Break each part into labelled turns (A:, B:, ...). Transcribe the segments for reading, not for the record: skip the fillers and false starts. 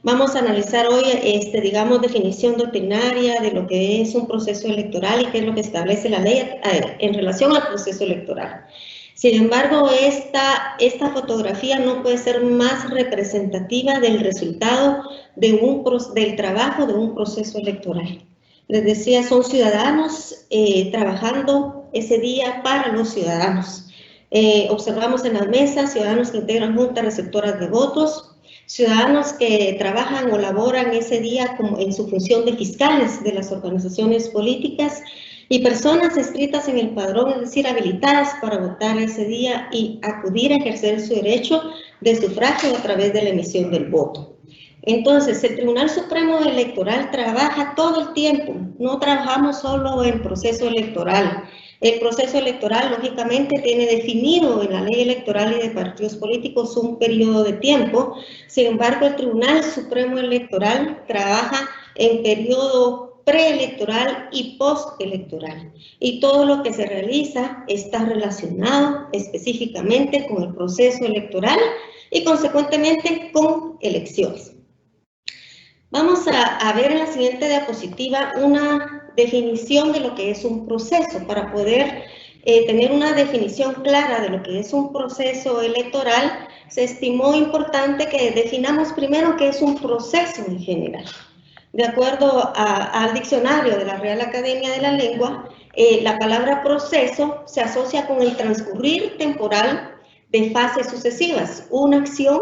A: Vamos a analizar hoy, digamos, definición doctrinaria de lo que es un proceso electoral y qué es lo que establece la ley en relación al proceso electoral. Sin embargo, esta fotografía no puede ser más representativa del resultado del trabajo de un proceso electoral. Les decía, son ciudadanos trabajando ese día para los ciudadanos. Observamos en las mesas ciudadanos que integran juntas receptoras de votos, ciudadanos que trabajan o laboran ese día como en su función de fiscales de las organizaciones políticas y personas inscritas en el padrón, es decir, habilitadas para votar ese día y acudir a ejercer su derecho de sufragio a través de la emisión del voto. Entonces, el Tribunal Supremo Electoral trabaja todo el tiempo, no trabajamos solo en proceso electoral. El proceso electoral, lógicamente, tiene definido en la ley electoral y de partidos políticos un periodo de tiempo. Sin embargo, el Tribunal Supremo Electoral trabaja en periodo preelectoral y postelectoral. Y todo lo que se realiza está relacionado específicamente con el proceso electoral y, consecuentemente, con elecciones. Vamos a ver en la siguiente diapositiva una definición de lo que es un proceso. Para poder tener una definición clara de lo que es un proceso electoral, se estimó importante que definamos primero qué es un proceso en general. De acuerdo al diccionario de la Real Academia de la Lengua, la palabra proceso se asocia con el transcurrir temporal de fases sucesivas, una acción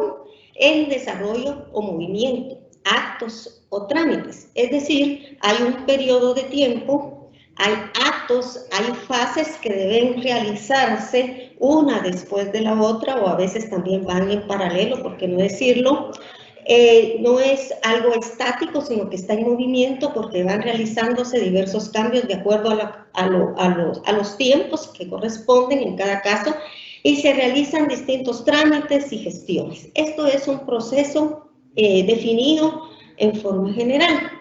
A: en desarrollo o movimiento, actos o trámites. Es decir, hay un periodo de tiempo, hay actos, hay fases que deben realizarse una después de la otra, o a veces también van en paralelo, por qué no decirlo. No es algo estático, sino que está en movimiento porque van realizándose diversos cambios de acuerdo a los tiempos que corresponden en cada caso y se realizan distintos trámites y gestiones. Esto es un proceso definido en forma general.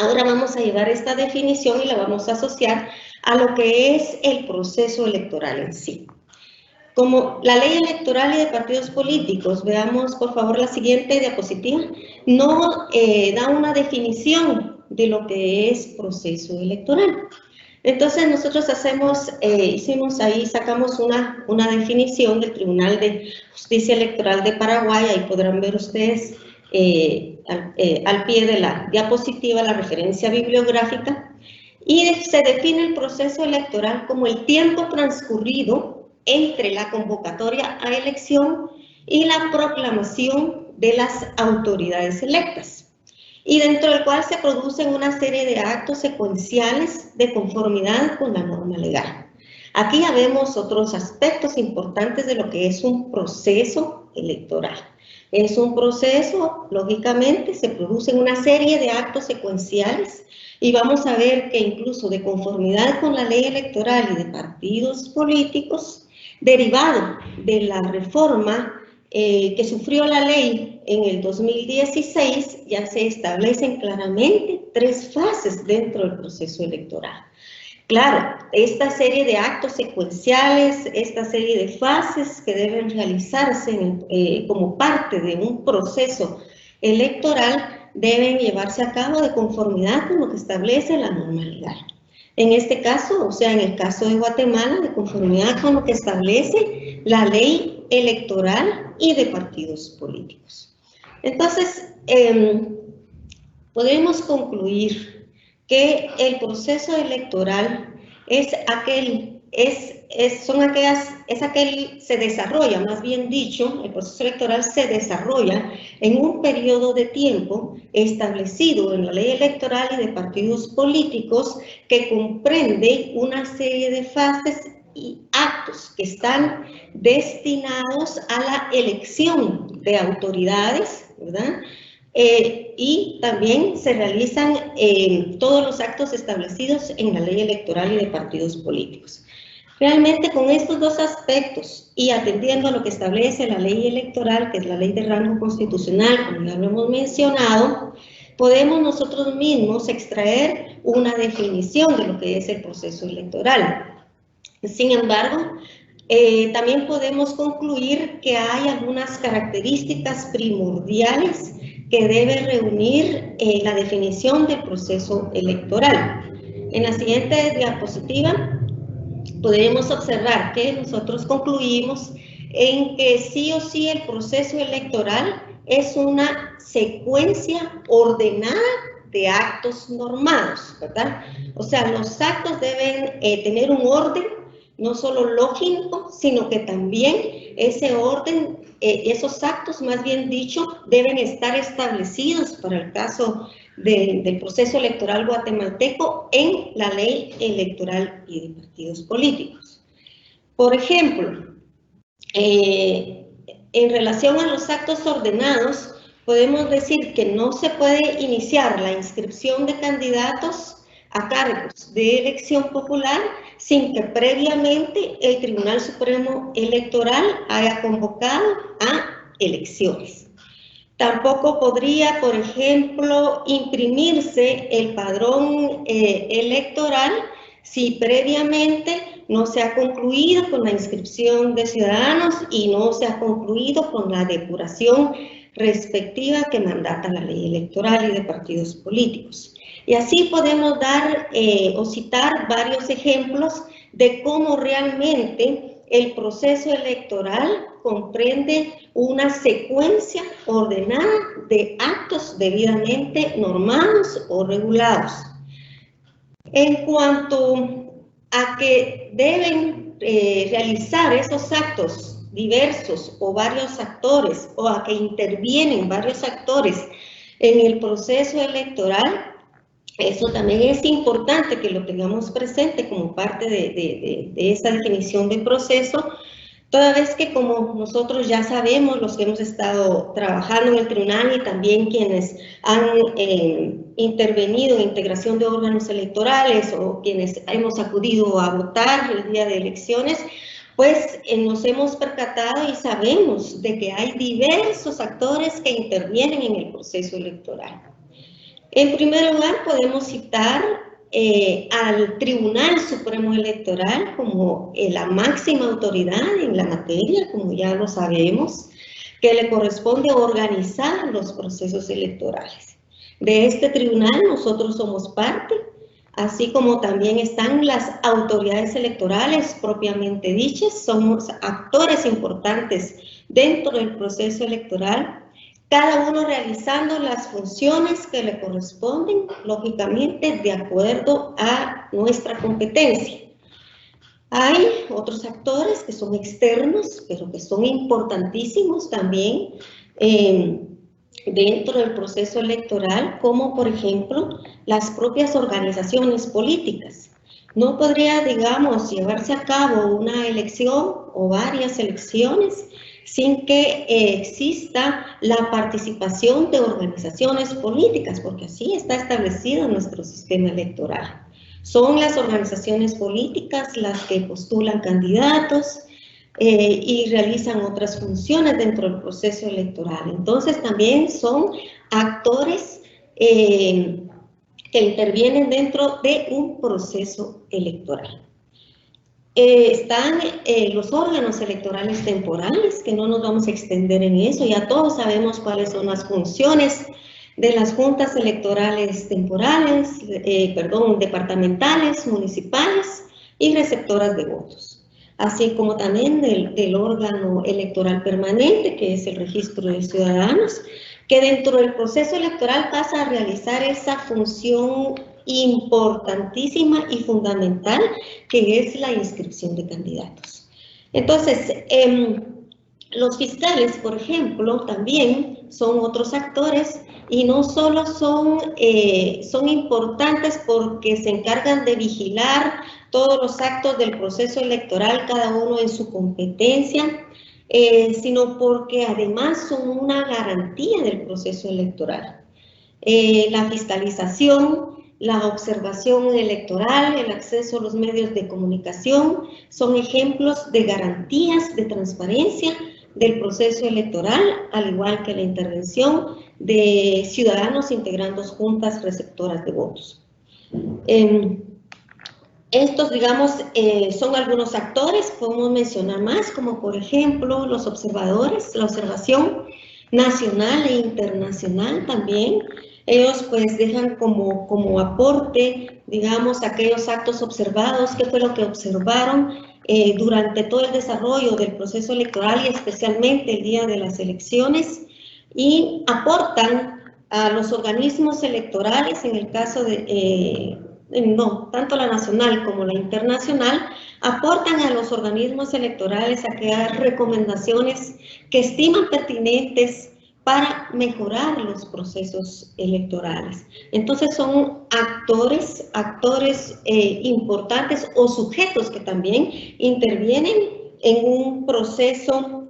A: Ahora vamos a llevar esta definición y la vamos a asociar a lo que es el proceso electoral en sí. Como la ley electoral y de partidos políticos, veamos por favor la siguiente diapositiva, no da una definición de lo que es proceso electoral. Entonces nosotros sacamos una definición del Tribunal de Justicia Electoral de Paraguay, ahí podrán ver ustedes al pie de la diapositiva la referencia bibliográfica, y se define el proceso electoral como el tiempo transcurrido entre la convocatoria a elección y la proclamación de las autoridades electas, y dentro del cual se producen una serie de actos secuenciales de conformidad con la norma legal. Aquí ya vemos otros aspectos importantes de lo que es un proceso electoral. Es un proceso, lógicamente, se producen una serie de actos secuenciales y vamos a ver que incluso de conformidad con la ley electoral y de partidos políticos, derivado de la reforma que sufrió la ley en el 2016, ya se establecen claramente 3 fases dentro del proceso electoral. Claro, esta serie de actos secuenciales, esta serie de fases que deben realizarse como parte de un proceso electoral deben llevarse a cabo de conformidad con lo que establece la norma legal. En este caso, o sea, en el caso de Guatemala, de conformidad con lo que establece la ley electoral y de partidos políticos. Entonces, podemos concluir que el proceso electoral se desarrolla, más bien dicho, el proceso electoral se desarrolla en un periodo de tiempo establecido en la ley electoral y de partidos políticos que comprende una serie de fases y actos que están destinados a la elección de autoridades, ¿verdad? Y también se realizan todos los actos establecidos en la ley electoral y de partidos políticos. Realmente con estos 2 aspectos y atendiendo a lo que establece la ley electoral, que es la ley de rango constitucional, como ya lo hemos mencionado, podemos nosotros mismos extraer una definición de lo que es el proceso electoral. Sin embargo, también podemos concluir que hay algunas características primordiales que debe reunir la definición del proceso electoral. En la siguiente diapositiva podemos observar que nosotros concluimos en que sí o sí el proceso electoral es una secuencia ordenada de actos normados, ¿verdad? O sea, los actos deben tener un orden, no solo lógico, sino que también ese orden, esos actos, más bien dicho, deben estar establecidos para el caso del proceso electoral guatemalteco en la ley electoral y de partidos políticos. Por ejemplo, en relación a los actos ordenados, podemos decir que no se puede iniciar la inscripción de candidatos a cargos de elección popular sin que previamente el Tribunal Supremo Electoral haya convocado a elecciones. Tampoco podría, por ejemplo, imprimirse el padrón electoral si previamente no se ha concluido con la inscripción de ciudadanos y no se ha concluido con la depuración respectiva que mandata la ley electoral y de partidos políticos. Y así podemos dar o citar varios ejemplos de cómo realmente el proceso electoral comprende una secuencia ordenada de actos debidamente normados o regulados. En cuanto a que deben realizar esos actos diversos o varios actores, o a que intervienen varios actores en el proceso electoral, eso también es importante que lo tengamos presente como parte de esa definición de proceso, toda vez que, como nosotros ya sabemos, los que hemos estado trabajando en el tribunal y también quienes han intervenido en integración de órganos electorales o quienes hemos acudido a votar el día de elecciones, pues nos hemos percatado y sabemos de que hay diversos actores que intervienen en el proceso electoral. En primer lugar, podemos citar al Tribunal Supremo Electoral como la máxima autoridad en la materia, como ya lo sabemos, que le corresponde organizar los procesos electorales. De este tribunal nosotros somos parte, así como también están las autoridades electorales propiamente dichas, somos actores importantes dentro del proceso electoral, cada uno realizando las funciones que le corresponden, lógicamente, de acuerdo a nuestra competencia. Hay otros actores que son externos, pero que son importantísimos también dentro del proceso electoral, como por ejemplo las propias organizaciones políticas. No podría, digamos, llevarse a cabo una elección o varias elecciones sin que exista la participación de organizaciones políticas, porque así está establecido nuestro sistema electoral. Son las organizaciones políticas las que postulan candidatos y realizan otras funciones dentro del proceso electoral. Entonces también son actores que intervienen dentro de un proceso electoral. Están los órganos electorales temporales, que no nos vamos a extender en eso, ya todos sabemos cuáles son las funciones de las juntas electorales temporales, departamentales, municipales y receptoras de votos, así como también del órgano electoral permanente, que es el registro de ciudadanos, que dentro del proceso electoral pasa a realizar esa función importantísima y fundamental, que es la inscripción de candidatos. Entonces, los fiscales, por ejemplo, también son otros actores y no solo son importantes porque se encargan de vigilar todos los actos del proceso electoral, cada uno en su competencia, sino porque además son una garantía del proceso electoral. La fiscalización, la observación electoral, el acceso a los medios de comunicación, son ejemplos de garantías de transparencia del proceso electoral, al igual que la intervención de ciudadanos integrando juntas receptoras de votos. Estos, digamos, son algunos actores, podemos mencionar más, como por ejemplo los observadores, la observación nacional e internacional también. Ellos pues dejan como aporte, digamos, aquellos actos observados, qué fue lo que observaron durante todo el desarrollo del proceso electoral y especialmente el día de las elecciones, y aportan a los organismos electorales, en el caso de, no, tanto la nacional como la internacional, aportan a los organismos electorales aquellas recomendaciones que estiman pertinentes para mejorar los procesos electorales. Entonces son actores importantes o sujetos que también intervienen en un proceso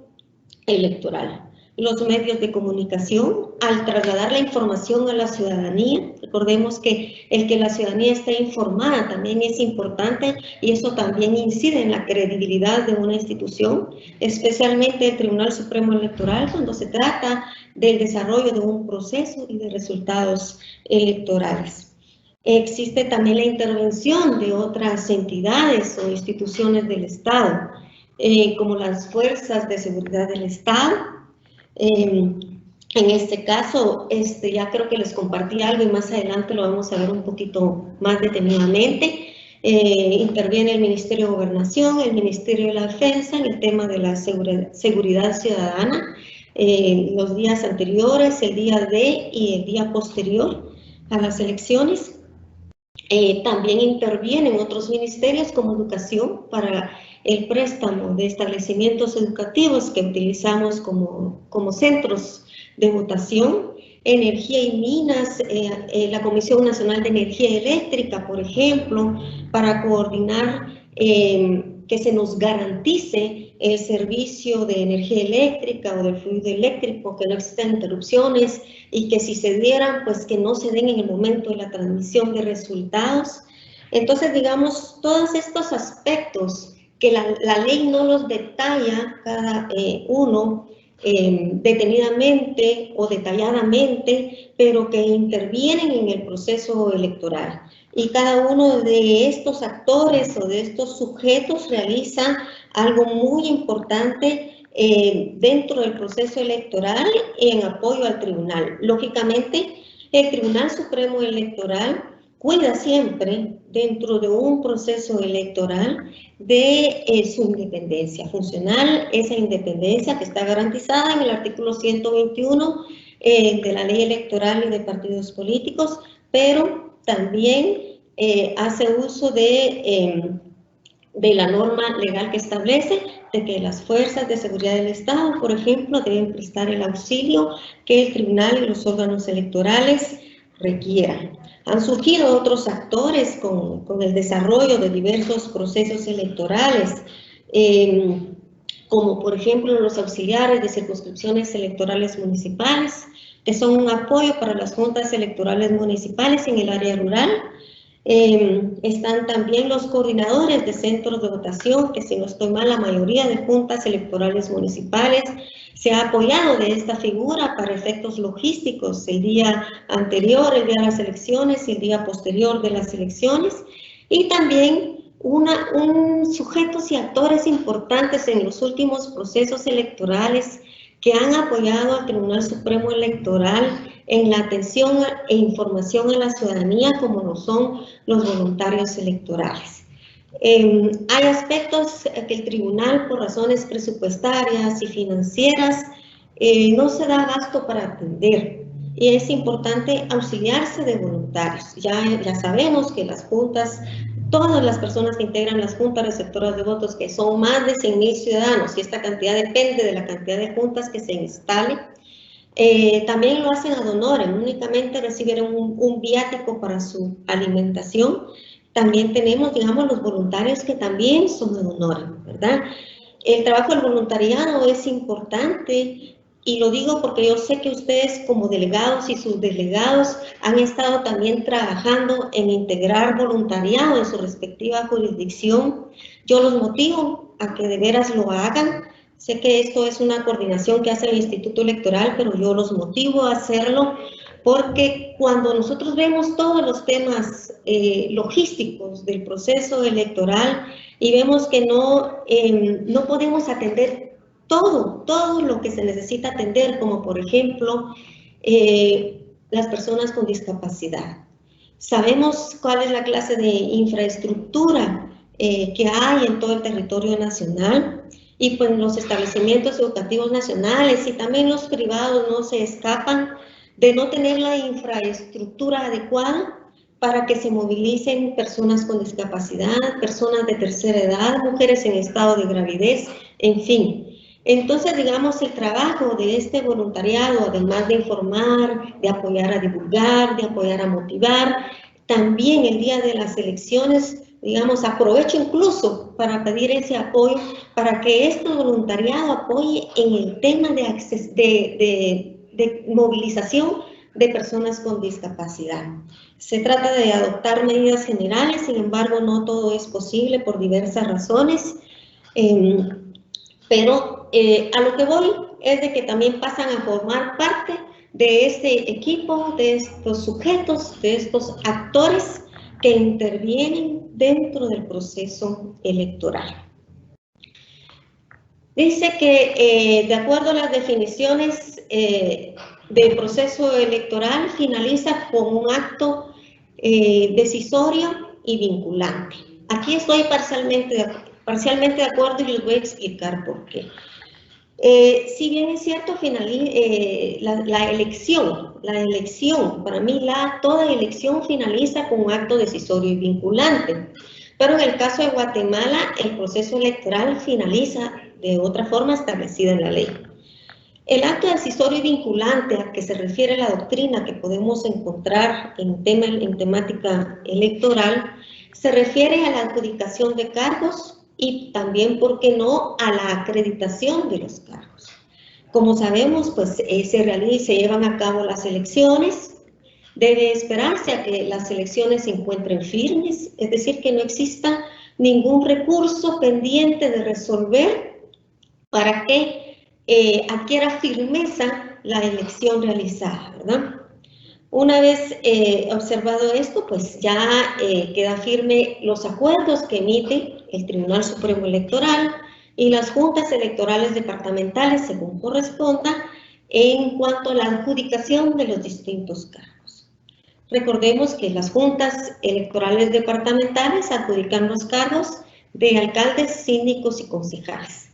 A: electoral. Los medios de comunicación, al trasladar la información a la ciudadanía, recordemos que el que la ciudadanía esté informada también es importante y eso también incide en la credibilidad de una institución, especialmente el Tribunal Supremo Electoral, cuando se trata del desarrollo de un proceso y de resultados electorales. Existe también la intervención de otras entidades o instituciones del Estado, como las fuerzas de seguridad del Estado. En este caso, ya creo que les compartí algo y más adelante lo vamos a ver un poquito más detenidamente. Interviene el Ministerio de Gobernación, el Ministerio de la Defensa en el tema de la seguridad ciudadana, los días anteriores, el día de y el día posterior a las elecciones. También intervienen otros ministerios como Educación para el préstamo de establecimientos educativos que utilizamos como centros de votación, Energía y Minas, la Comisión Nacional de Energía Eléctrica, por ejemplo, para coordinar que se nos garantice el servicio de energía eléctrica o del fluido eléctrico, que no existan interrupciones y que si se dieran, pues que no se den en el momento de la transmisión de resultados. Entonces, digamos, todos estos aspectos que la ley no los detalla cada uno detenidamente o detalladamente, pero que intervienen en el proceso electoral. Y cada uno de estos actores o de estos sujetos realiza algo muy importante dentro del proceso electoral en apoyo al tribunal. Lógicamente, el Tribunal Supremo Electoral cuida siempre, dentro de un proceso electoral, de su independencia funcional, esa independencia que está garantizada en el artículo 121 de la Ley Electoral y de Partidos Políticos, pero también hace uso de la norma legal que establece de que las fuerzas de seguridad del Estado, por ejemplo, deben prestar el auxilio que el tribunal y los órganos electorales requieran. Han surgido otros actores con el desarrollo de diversos procesos electorales, como por ejemplo los auxiliares de circunscripciones electorales municipales, que son un apoyo para las juntas electorales municipales en el área rural. Están también los coordinadores de centros de votación, que si no estoy mal, la mayoría de juntas electorales municipales se ha apoyado de esta figura para efectos logísticos el día anterior, el día de las elecciones y el día posterior de las elecciones. Y también sujetos y actores importantes en los últimos procesos electorales que han apoyado al Tribunal Supremo Electoral en la atención e información a la ciudadanía, como lo son los voluntarios electorales. Hay aspectos que el tribunal, por razones presupuestarias y financieras, no se da abasto para atender, y es importante auxiliarse de voluntarios. Ya sabemos que las juntas, todas las personas que integran las juntas receptoras de votos, que son más de 100,000 ciudadanos, y esta cantidad depende de la cantidad de juntas que se instale, también lo hacen ad honorem, únicamente reciben un viático para su alimentación. También tenemos, digamos, los voluntarios que también son ad honorem, ¿verdad? El trabajo del voluntariado es importante, y lo digo porque yo sé que ustedes como delegados y subdelegados han estado también trabajando en integrar voluntariado en su respectiva jurisdicción. Yo los motivo a que de veras lo hagan. Sé que esto es una coordinación que hace el Instituto Electoral, pero yo los motivo a hacerlo porque cuando nosotros vemos todos los temas logísticos del proceso electoral y vemos que no podemos atender todo lo que se necesita atender, como por ejemplo las personas con discapacidad. Sabemos cuál es la clase de infraestructura que hay en todo el territorio nacional, y pues los establecimientos educativos nacionales y también los privados no se escapan de no tener la infraestructura adecuada para que se movilicen personas con discapacidad, personas de tercera edad, mujeres en estado de gravidez, en fin. Entonces, digamos, el trabajo de este voluntariado, además de informar, de apoyar a divulgar, de apoyar a motivar, también el día de las elecciones, digamos, aprovecho incluso para pedir ese apoyo, para que este voluntariado apoye en el tema de movilización de personas con discapacidad. Se trata de adoptar medidas generales, sin embargo, no todo es posible por diversas razones, pero a lo que voy es de que también pasan a formar parte de este equipo, de estos sujetos, de estos actores que intervienen dentro del proceso electoral. Dice que de acuerdo a las definiciones del proceso electoral, finaliza con un acto decisorio y vinculante. Aquí estoy parcialmente de acuerdo y les voy a explicar por qué. Si bien es cierto, la elección, para mí toda elección finaliza con un acto decisorio y vinculante, pero en el caso de Guatemala el proceso electoral finaliza de otra forma establecida en la ley. El acto decisorio y vinculante a que se refiere la doctrina que podemos encontrar en temática electoral se refiere a la adjudicación de cargos y también, ¿por qué no?, a la acreditación de los cargos. Como sabemos, pues se llevan a cabo las elecciones. Debe esperarse a que las elecciones se encuentren firmes, es decir, que no exista ningún recurso pendiente de resolver para que adquiera firmeza la elección realizada, ¿verdad? Una vez observado esto, pues ya queda firme los acuerdos que emite el Tribunal Supremo Electoral y las juntas electorales departamentales, según corresponda, en cuanto a la adjudicación de los distintos cargos. Recordemos que las juntas electorales departamentales adjudican los cargos de alcaldes, síndicos y concejales.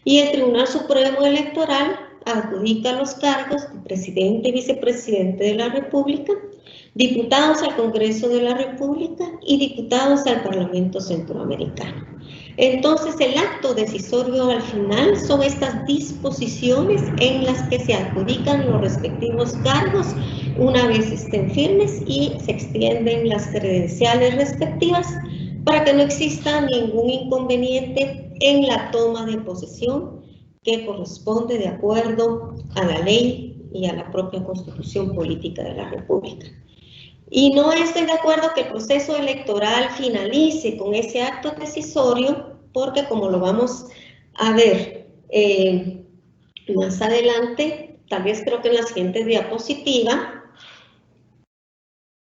A: Y el Tribunal Supremo Electoral adjudica los cargos de presidente y vicepresidente de la República, diputados al Congreso de la República y diputados al Parlamento Centroamericano. Entonces, el acto decisorio al final son estas disposiciones en las que se adjudican los respectivos cargos una vez estén firmes y se extienden las credenciales respectivas para que no exista ningún inconveniente en la toma de posesión que corresponde de acuerdo a la ley y a la propia Constitución Política de la República. Y no estoy de acuerdo que el proceso electoral finalice con ese acto decisorio, porque como lo vamos a ver más adelante, tal vez creo que en la siguiente diapositiva,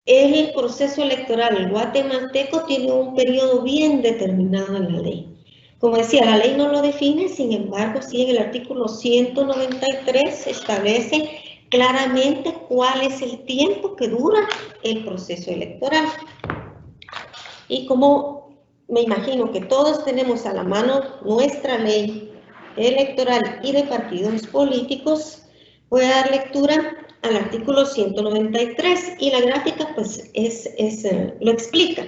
A: el proceso electoral guatemalteco tiene un periodo bien determinado en la ley. Como decía, la ley no lo define, sin embargo, sí en el artículo 193 establece claramente cuál es el tiempo que dura el proceso electoral. Y como me imagino que todos tenemos a la mano nuestra ley electoral y de partidos políticos, voy a dar lectura al artículo 193 y la gráfica pues lo explica.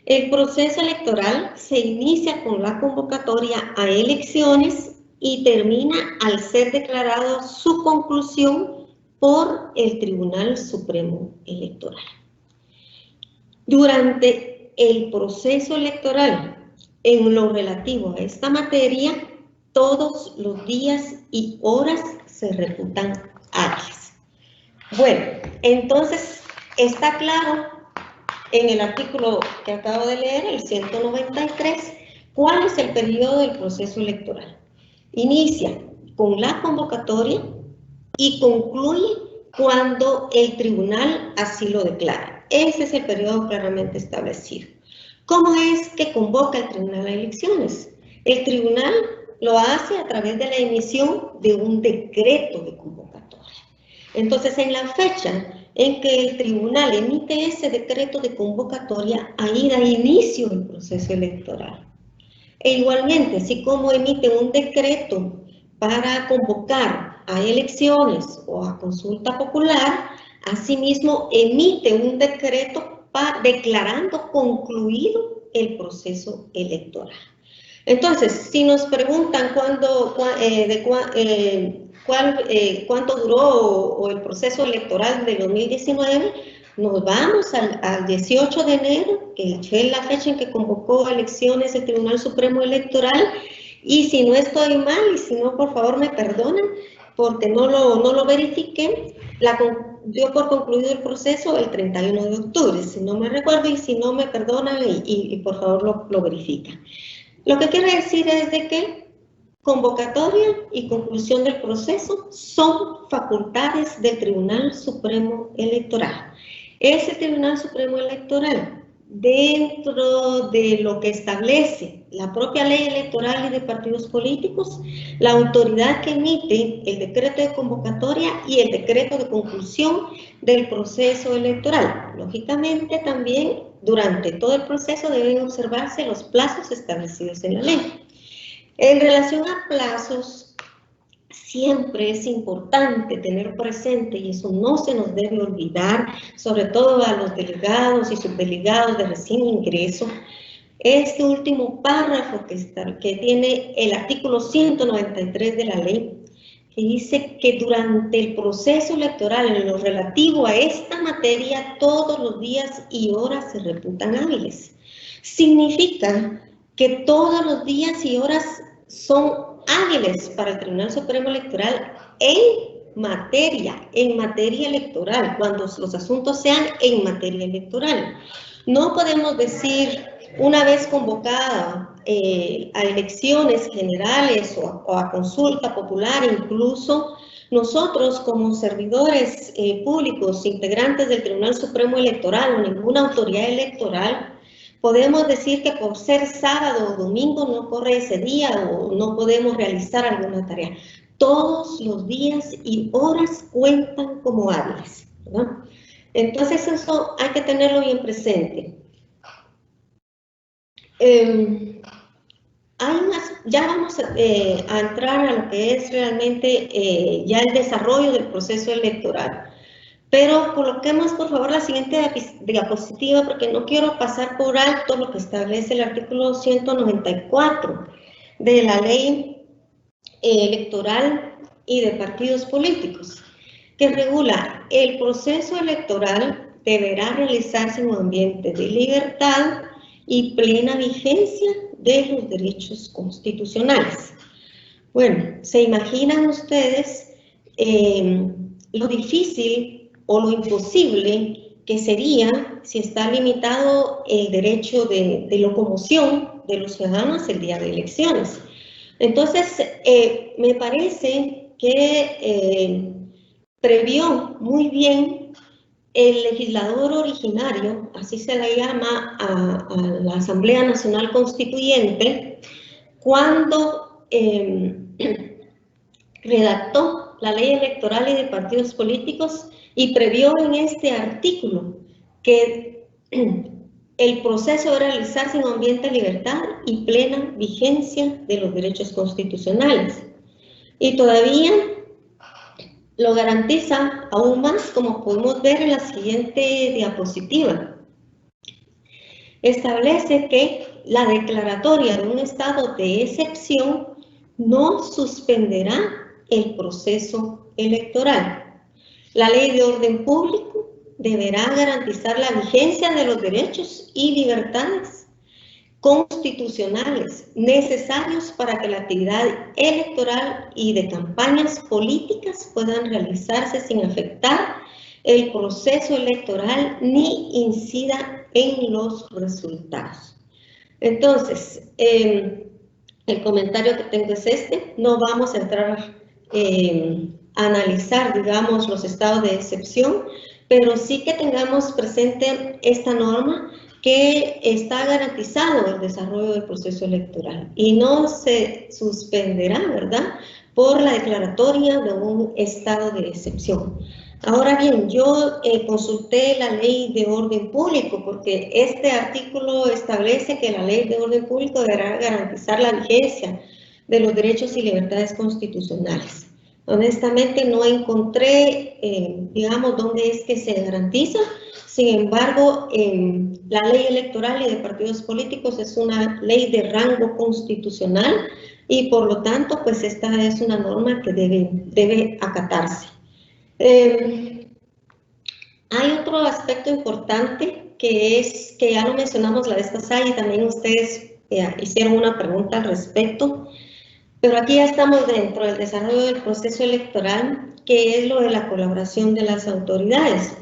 A: El proceso electoral se inicia con la convocatoria a elecciones y termina al ser declarado su conclusión por el Tribunal Supremo Electoral. Durante el proceso electoral, en lo relativo a esta materia, todos los días y horas se reputan hábiles. Bueno, entonces está claro en el artículo que acabo de leer, el 193, cuál es el periodo del proceso electoral. Inicia con la convocatoria y concluye cuando el tribunal así lo declara. Ese es el periodo claramente establecido. ¿Cómo es que convoca el tribunal a elecciones? El tribunal lo hace a través de la emisión de un decreto de convocatoria. Entonces, en la fecha en que el tribunal emite ese decreto de convocatoria, ahí da inicio el proceso electoral. E igualmente, así como emite un decreto para convocar a elecciones o a consulta popular, asimismo emite un decreto declarando concluido el proceso electoral. Entonces, si nos preguntan cuánto duró el proceso electoral de 2019, nos vamos al 18 de enero, que fue la fecha en que convocó elecciones el Tribunal Supremo Electoral, y si no estoy mal, y si no, por favor me perdonan, porque no lo verifiqué, dio por concluido el proceso el 31 de octubre, si no me recuerdo, y si no me perdonan, y por favor lo verifican. Lo que quiere decir es de que convocatoria y conclusión del proceso son facultades del Tribunal Supremo Electoral. Ese Tribunal Supremo Electoral, dentro de lo que establece la propia ley electoral y de partidos políticos, la autoridad que emite el decreto de convocatoria y el decreto de conclusión del proceso electoral. Lógicamente, también durante todo el proceso deben observarse los plazos establecidos en la ley. En relación a plazos, siempre es importante tener presente, y eso no se nos debe olvidar, sobre todo a los delegados y subdelegados de recién ingreso, este último párrafo que tiene el artículo 193 de la ley, que dice que durante el proceso electoral en lo relativo a esta materia, todos los días y horas se reputan hábiles. Significa que todos los días y horas son hábiles para el Tribunal Supremo Electoral en materia electoral, cuando los asuntos sean en materia electoral. No podemos decir, una vez convocada a elecciones generales o a consulta popular, incluso nosotros como servidores públicos, integrantes del Tribunal Supremo Electoral o ninguna autoridad electoral, podemos decir que por ser sábado o domingo no corre ese día o no podemos realizar alguna tarea. Todos los días y horas cuentan como hábiles, ¿no? Entonces eso hay que tenerlo bien presente. Ya vamos a entrar a lo que es realmente ya el desarrollo del proceso electoral. Pero coloquemos por favor la siguiente diapositiva, porque no quiero pasar por alto lo que establece el artículo 194 de la ley electoral y de partidos políticos, que regula el proceso electoral deberá realizarse en un ambiente de libertad y plena vigencia de los derechos constitucionales. Bueno, ¿se imaginan ustedes lo difícil o lo imposible que sería si está limitado el derecho de locomoción de los ciudadanos el día de elecciones? Entonces, me parece que previó muy bien el legislador originario, así se le llama a la Asamblea Nacional Constituyente, cuando redactó la ley electoral y de partidos políticos y previó en este artículo que el proceso debe realizarse en un ambiente de libertad y plena vigencia de los derechos constitucionales. Y todavía lo garantiza aún más, como podemos ver en la siguiente diapositiva. Establece que la declaratoria de un estado de excepción no suspenderá el proceso electoral. La ley de orden público deberá garantizar la vigencia de los derechos y libertades constitucionales necesarios para que la actividad electoral y de campañas políticas puedan realizarse sin afectar el proceso electoral ni incida en los resultados. Entonces, el comentario que tengo es este. No vamos a entrar a analizar, digamos, los estados de excepción, pero sí que tengamos presente esta norma, que está garantizado el desarrollo del proceso electoral y no se suspenderá, ¿verdad?, por la declaratoria de un estado de excepción. Ahora bien, yo consulté la ley de orden público porque este artículo establece que la ley de orden público deberá garantizar la vigencia de los derechos y libertades constitucionales. Honestamente no encontré, digamos, dónde es que se garantiza. Sin embargo, la ley electoral y de partidos políticos es una ley de rango constitucional y por lo tanto, pues esta es una norma que debe acatarse. Hay otro aspecto importante que es, que ya lo mencionamos la vez pasada y también ustedes hicieron una pregunta al respecto, pero aquí ya estamos dentro del desarrollo del proceso electoral, que es lo de la colaboración de las autoridades.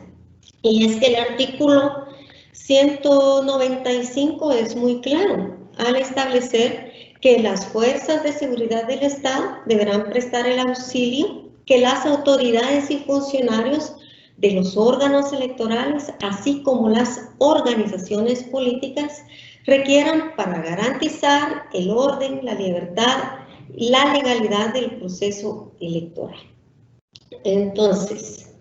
A: Y es que el artículo 195 es muy claro al establecer que las fuerzas de seguridad del Estado deberán prestar el auxilio que las autoridades y funcionarios de los órganos electorales, así como las organizaciones políticas, requieran para garantizar el orden, la libertad y la legalidad del proceso electoral. Entonces,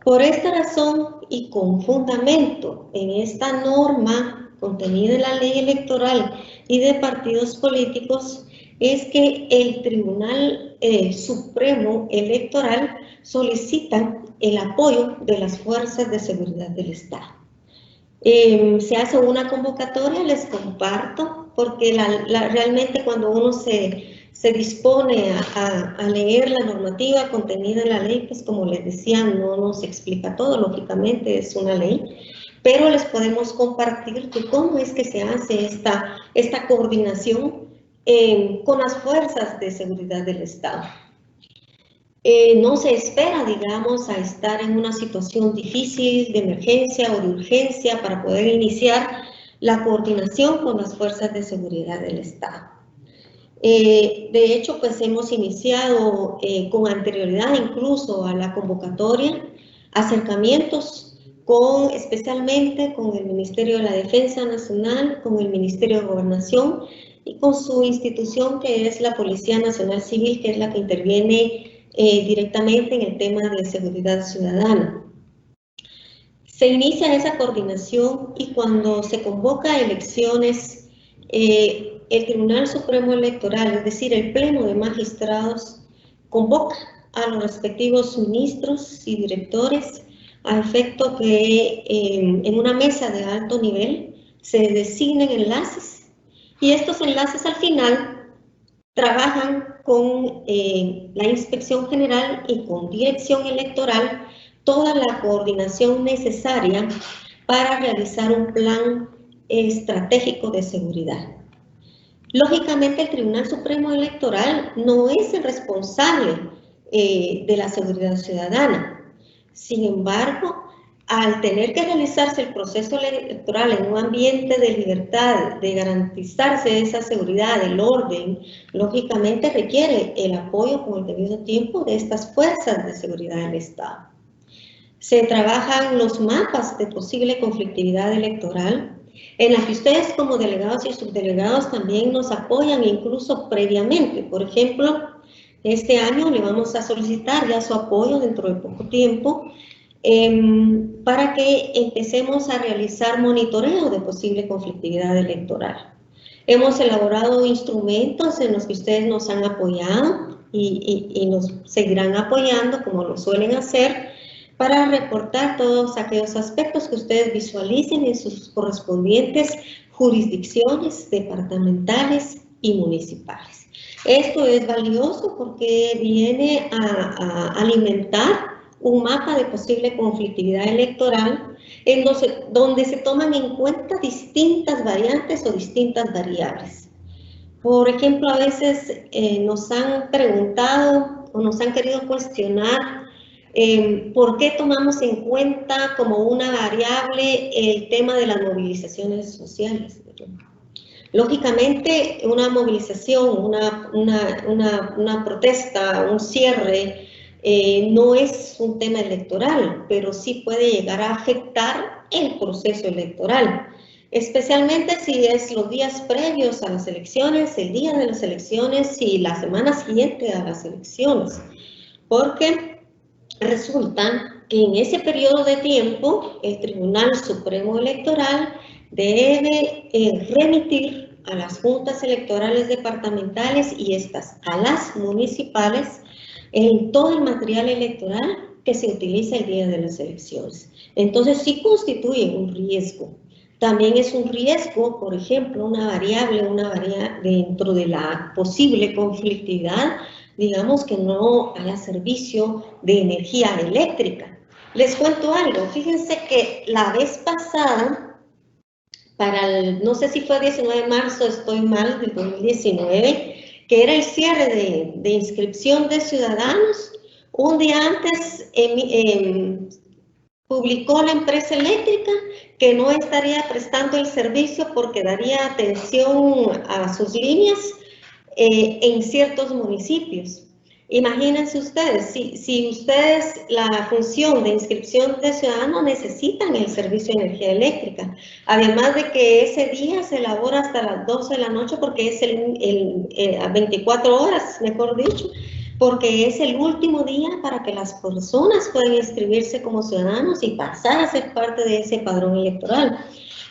A: por esta razón y con fundamento en esta norma contenida en la ley electoral y de partidos políticos, es que el Tribunal Supremo Electoral solicita el apoyo de las fuerzas de seguridad del Estado. Se hace una convocatoria, les comparto, porque realmente cuando uno se dispone a leer la normativa contenida en la ley, pues como les decía, no nos explica todo, lógicamente es una ley, pero les podemos compartir de cómo es que se hace esta coordinación con las fuerzas de seguridad del Estado. No se espera, digamos, a estar en una situación difícil de emergencia o de urgencia para poder iniciar la coordinación con las fuerzas de seguridad del Estado. De hecho, pues hemos iniciado con anterioridad incluso a la convocatoria acercamientos especialmente con el Ministerio de la Defensa Nacional, con el Ministerio de Gobernación y con su institución que es la Policía Nacional Civil, que es la que interviene directamente en el tema de seguridad ciudadana. Se inicia esa coordinación y cuando se convoca a elecciones, el Tribunal Supremo Electoral, es decir, el Pleno de Magistrados, convoca a los respectivos ministros y directores a efecto que en una mesa de alto nivel se designen enlaces y estos enlaces al final trabajan con la Inspección General y con Dirección Electoral toda la coordinación necesaria para realizar un plan estratégico de seguridad. Lógicamente, el Tribunal Supremo Electoral no es el responsable de la seguridad ciudadana. Sin embargo, al tener que realizarse el proceso electoral en un ambiente de libertad, de garantizarse esa seguridad, el orden, lógicamente requiere el apoyo con el debido tiempo de estas fuerzas de seguridad del Estado. Se trabajan los mapas de posible conflictividad electoral, en la que ustedes como delegados y subdelegados también nos apoyan incluso previamente. Por ejemplo, este año le vamos a solicitar ya su apoyo dentro de poco tiempo para que empecemos a realizar monitoreo de posible conflictividad electoral. Hemos elaborado instrumentos en los que ustedes nos han apoyado y nos seguirán apoyando como lo suelen hacer para reportar todos aquellos aspectos que ustedes visualicen en sus correspondientes jurisdicciones departamentales y municipales. Esto es valioso porque viene a alimentar un mapa de posible conflictividad electoral en donde se toman en cuenta distintas variantes o distintas variables. Por ejemplo, a veces nos han preguntado o nos han querido cuestionar ¿por qué tomamos en cuenta como una variable el tema de las movilizaciones sociales? Lógicamente, una movilización, una protesta, un cierre, no es un tema electoral, pero sí puede llegar a afectar el proceso electoral. especialmente si es los días previos a las elecciones, el día de las elecciones y la semana siguiente a las elecciones, porque resulta que en ese periodo de tiempo el Tribunal Supremo Electoral debe remitir a las juntas electorales departamentales y estas a las municipales en todo el material electoral que se utiliza el día de las elecciones. Entonces sí constituye un riesgo. También es un riesgo, por ejemplo, una variable dentro de la posible conflictividad, digamos que no haya servicio de energía eléctrica. Les cuento algo, fíjense que la vez pasada, no sé si fue 19 de marzo, estoy mal, del 2019, que era el cierre de inscripción de ciudadanos, un día antes publicó la empresa eléctrica que no estaría prestando el servicio porque daría atención a sus líneas en ciertos municipios. Imagínense ustedes, si ustedes la función de inscripción de ciudadanos necesitan el servicio de energía eléctrica, además de que ese día se elabora hasta las 12 de la noche porque es a 24 horas, mejor dicho, porque es el último día para que las personas puedan inscribirse como ciudadanos y pasar a ser parte de ese padrón electoral.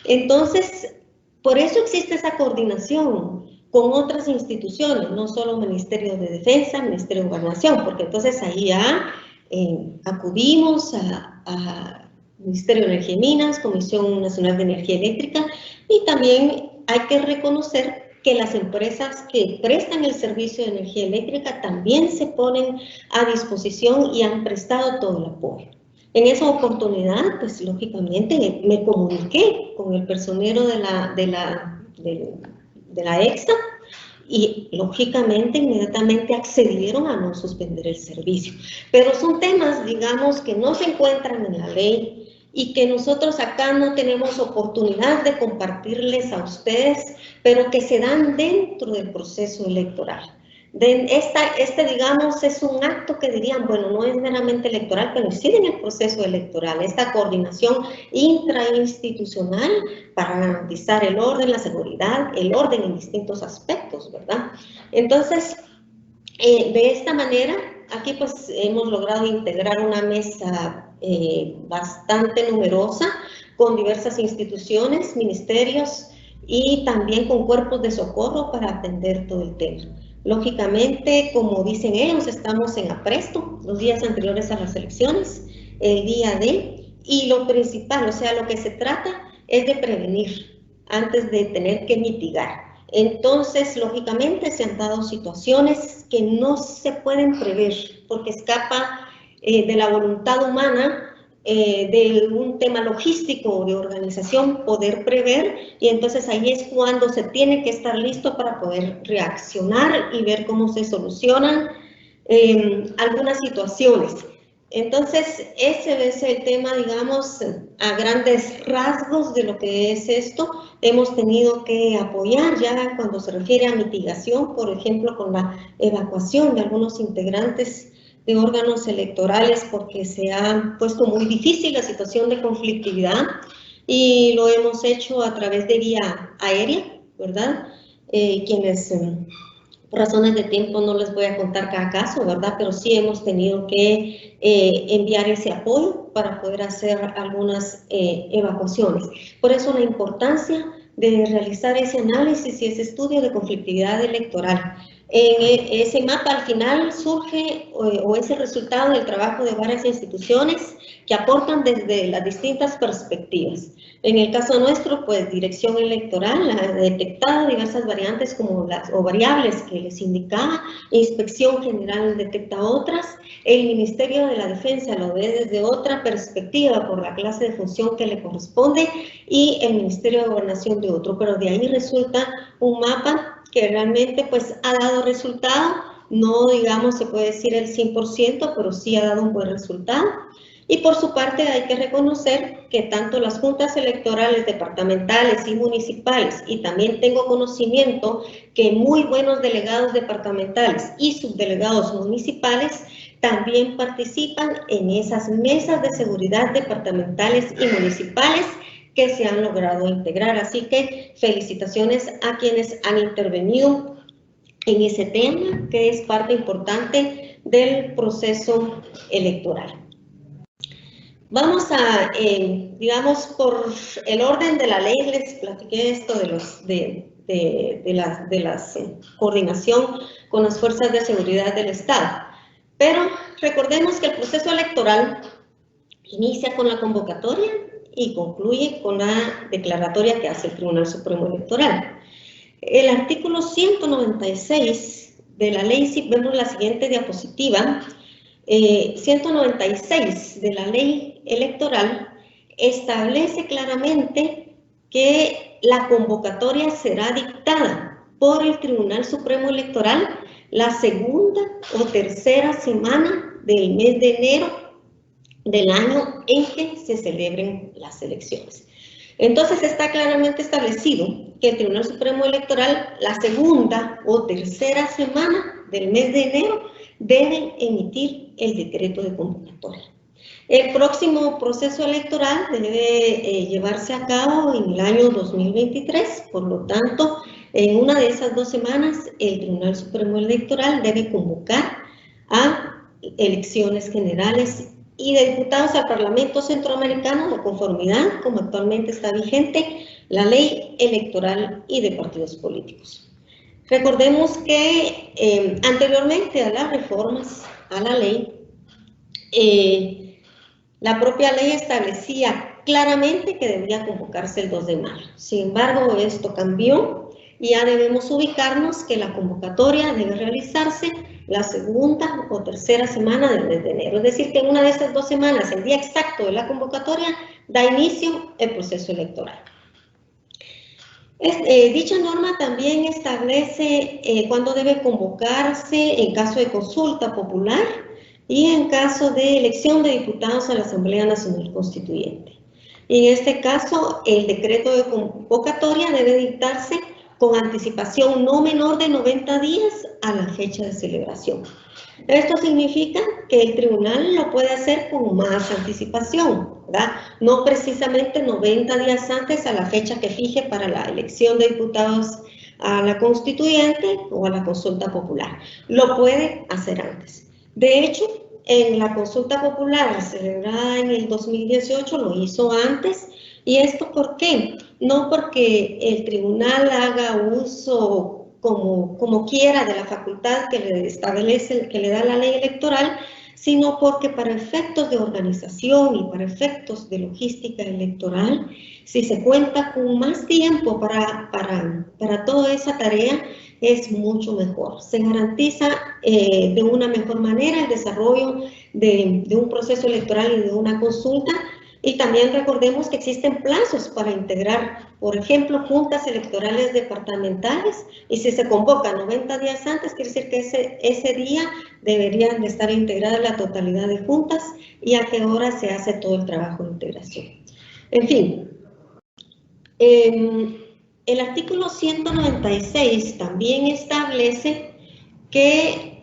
A: Entonces, por eso existe esa coordinación con otras instituciones, no solo Ministerio de Defensa, Ministerio de Gobernación, porque entonces ahí ya acudimos a Ministerio de Energía y Minas, Comisión Nacional de Energía Eléctrica, y también hay que reconocer que las empresas que prestan el servicio de energía eléctrica también se ponen a disposición y han prestado todo el apoyo. En esa oportunidad, pues lógicamente me comuniqué con el personero de la EXA y lógicamente inmediatamente accedieron a no suspender el servicio. Pero son temas, digamos, que no se encuentran en la ley y que nosotros acá no tenemos oportunidad de compartirles a ustedes, pero que se dan dentro del proceso electoral. Digamos, es un acto que dirían, bueno, no es meramente electoral, pero incide en el proceso electoral, esta coordinación intrainstitucional para garantizar el orden, la seguridad, el orden en distintos aspectos, ¿verdad? Entonces, de esta manera, aquí pues hemos logrado integrar una mesa bastante numerosa con diversas instituciones, ministerios y también con cuerpos de socorro para atender todo el tema. Lógicamente, como dicen ellos, estamos en apresto los días anteriores a las elecciones, el día de, y lo principal, o sea, lo que se trata es de prevenir antes de tener que mitigar. Entonces, lógicamente, se han dado situaciones que no se pueden prever porque escapa de la voluntad humana, de un tema logístico de organización, poder prever, y entonces ahí es cuando se tiene que estar listo para poder reaccionar y ver cómo se solucionan algunas situaciones. Entonces, ese es el tema, digamos, a grandes rasgos de lo que es esto. Hemos tenido que apoyar ya cuando se refiere a mitigación, por ejemplo, con la evacuación de algunos integrantes de órganos electorales porque se ha puesto muy difícil la situación de conflictividad y lo hemos hecho a través de vía aérea, ¿verdad? Quienes... por razones de tiempo no les voy a contar cada caso, ¿verdad? Pero sí hemos tenido que enviar ese apoyo para poder hacer algunas evacuaciones. Por eso la importancia de realizar ese análisis y ese estudio de conflictividad electoral. Ese mapa al final surge o es el resultado del trabajo de varias instituciones que aportan desde las distintas perspectivas. En el caso nuestro, pues Dirección Electoral ha detectado diversas variantes o variables que les indicaba, Inspección General detecta otras, el Ministerio de la Defensa lo ve desde otra perspectiva por la clase de función que le corresponde y el Ministerio de Gobernación de otro, pero de ahí resulta un mapa que realmente pues ha dado resultado, no digamos se puede decir el 100%, pero sí ha dado un buen resultado. Y por su parte hay que reconocer que tanto las juntas electorales departamentales y municipales, y también tengo conocimiento que muy buenos delegados departamentales y subdelegados municipales también participan en esas mesas de seguridad departamentales y municipales que se han logrado integrar. Así que felicitaciones a quienes han intervenido en ese tema, que es parte importante del proceso electoral. Vamos a, digamos, por el orden de la ley, les platiqué esto de la coordinación con las fuerzas de seguridad del Estado. Pero recordemos que el proceso electoral inicia con la convocatoria y concluye con la declaratoria que hace el Tribunal Supremo Electoral. El artículo 196 de la ley, si vemos la siguiente diapositiva, 196 de la ley electoral establece claramente que la convocatoria será dictada por el Tribunal Supremo Electoral la segunda o tercera semana del mes de enero del año en que se celebren las elecciones. Entonces está claramente establecido que el Tribunal Supremo Electoral la segunda o tercera semana del mes de enero debe emitir el decreto de convocatoria. El próximo proceso electoral debe llevarse a cabo en el año 2023, por lo tanto, en una de esas 2 semanas, el Tribunal Supremo Electoral debe convocar a elecciones generales y de diputados al Parlamento Centroamericano de conformidad, como actualmente está vigente, la ley electoral y de partidos políticos. Recordemos que anteriormente a las reformas a la ley, la propia ley establecía claramente que debía convocarse el 2 de mayo. Sin embargo, esto cambió y ya debemos ubicarnos que la convocatoria debe realizarse la segunda o tercera semana del mes de enero. Es decir, que en una de estas 2 semanas, el día exacto de la convocatoria, da inicio el proceso electoral. Dicha norma también establece cuándo debe convocarse en caso de consulta popular y en caso de elección de diputados a la Asamblea Nacional Constituyente. Y en este caso, el decreto de convocatoria debe dictarse con anticipación no menor de 90 días a la fecha de celebración. Esto significa que el tribunal lo puede hacer con más anticipación, ¿verdad? No precisamente 90 días antes a la fecha que fije para la elección de diputados a la constituyente o a la consulta popular. Lo puede hacer antes. De hecho, en la consulta popular celebrada en el 2018 lo hizo antes. ¿Y esto por qué? No porque el tribunal haga uso como quiera de la facultad que le establece, que le da la ley electoral, sino porque para efectos de organización y para efectos de logística electoral, si se cuenta con más tiempo para toda esa tarea, es mucho mejor. Se garantiza de una mejor manera el desarrollo de un proceso electoral y de una consulta. Y también recordemos que existen plazos para integrar, por ejemplo, juntas electorales departamentales, y si se convoca 90 días antes, quiere decir que ese día deberían de estar integradas la totalidad de juntas y a qué hora se hace todo el trabajo de integración. En fin, el artículo 196 también establece que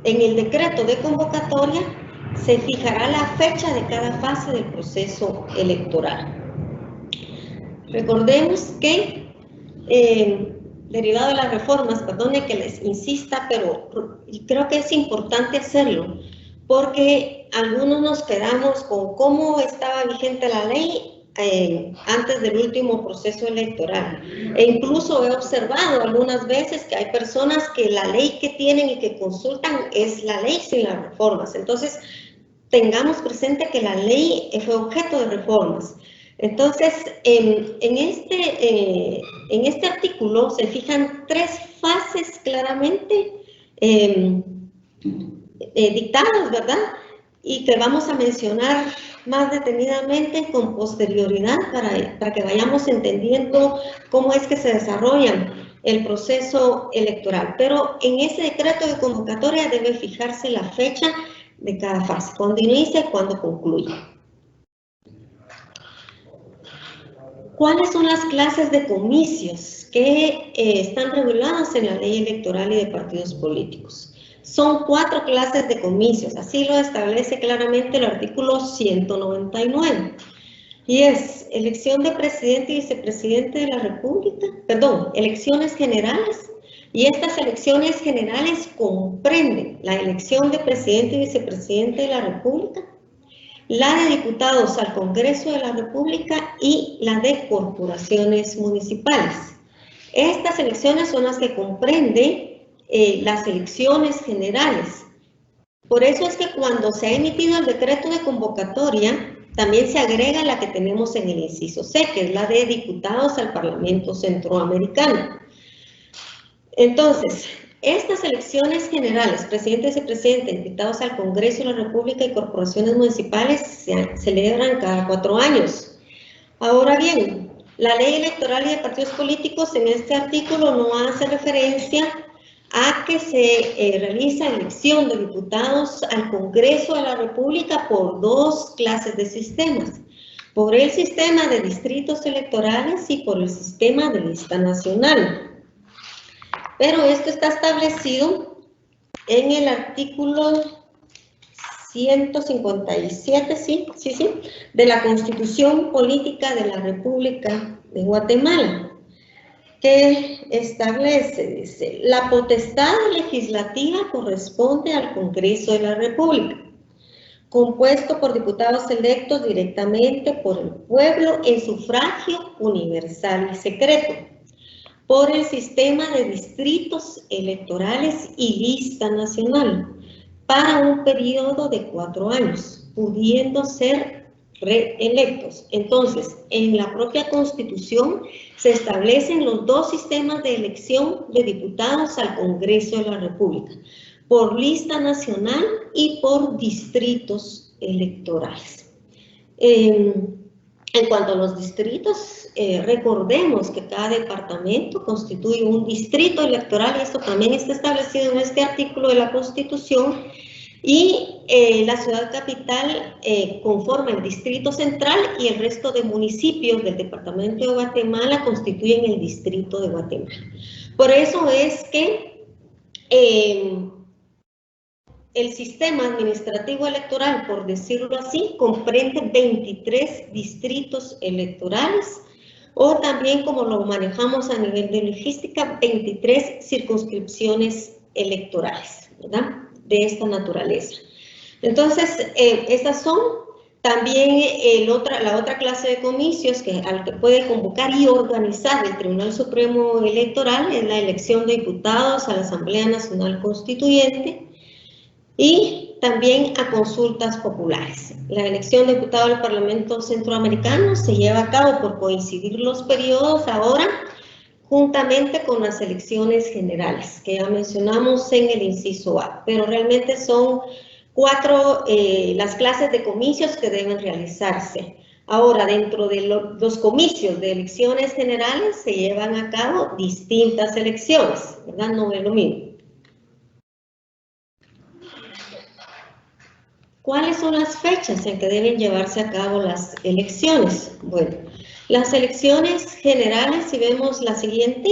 A: en el decreto de convocatoria se fijará la fecha de cada fase del proceso electoral. Recordemos que, derivado de las reformas, perdone que les insista, pero creo que es importante hacerlo, porque algunos nos quedamos con cómo estaba vigente la ley antes del último proceso electoral. E incluso he observado algunas veces que hay personas que la ley que tienen y que consultan es la ley sin las reformas. Entonces, tengamos presente que la ley fue objeto de reformas. Entonces, en este artículo se fijan 3 fases claramente dictadas, ¿verdad? Y que vamos a mencionar más detenidamente con posterioridad para que vayamos entendiendo cómo es que se desarrolla el proceso electoral. Pero en ese decreto de convocatoria debe fijarse la fecha de cada fase, cuando inicia y cuando concluye. ¿Cuáles son las clases de comicios que están reguladas en la ley electoral y de partidos políticos? son 4 clases de comicios, así lo establece claramente el artículo 199. Y es elección de presidente y vicepresidente de la República, perdón, elecciones generales. Y estas elecciones generales comprenden la elección de presidente y vicepresidente de la República, la de diputados al Congreso de la República y la de corporaciones municipales. Estas elecciones son las que comprenden las elecciones generales. Por eso es que cuando se ha emitido el decreto de convocatoria, también se agrega la que tenemos en el inciso C, que es la de diputados al Parlamento Centroamericano. Entonces, estas elecciones generales, presidente, vicepresidente, diputados al Congreso de la República y corporaciones municipales, se celebran cada 4 años. Ahora bien, la ley electoral y de partidos políticos en este artículo no hace referencia a que se realiza elección de diputados al Congreso de la República por 2 clases de sistemas, por el sistema de distritos electorales y por el sistema de lista nacional. Pero esto está establecido en el artículo 157, sí, de la Constitución Política de la República de Guatemala, que establece, dice, la potestad legislativa corresponde al Congreso de la República, compuesto por diputados electos directamente por el pueblo en sufragio universal y secreto, por el sistema de distritos electorales y lista nacional, para un periodo de 4 años, pudiendo ser reelectos. Entonces, en la propia Constitución se establecen los 2 sistemas de elección de diputados al Congreso de la República, por lista nacional y por distritos electorales. En cuanto a los distritos, recordemos que cada departamento constituye un distrito electoral, y esto también está establecido en este artículo de la Constitución, y la ciudad capital conforma el distrito central y el resto de municipios del departamento de Guatemala constituyen el distrito de Guatemala. Por eso es que el sistema administrativo electoral, por decirlo así, comprende 23 distritos electorales, o también, como lo manejamos a nivel de logística, 23 circunscripciones electorales, ¿verdad?, de esta naturaleza. Entonces, estas son también la otra clase de comicios al que puede convocar y organizar el Tribunal Supremo Electoral, es la elección de diputados a la Asamblea Nacional Constituyente, y también a consultas populares. La elección de diputado al Parlamento Centroamericano se lleva a cabo por coincidir los periodos ahora, juntamente con las elecciones generales, que ya mencionamos en el inciso A, pero realmente son 4 las clases de comicios que deben realizarse. Ahora, dentro de los comicios de elecciones generales se llevan a cabo distintas elecciones, ¿verdad? No es lo mismo. ¿Cuáles son las fechas en que deben llevarse a cabo las elecciones? Bueno, las elecciones generales, si vemos la siguiente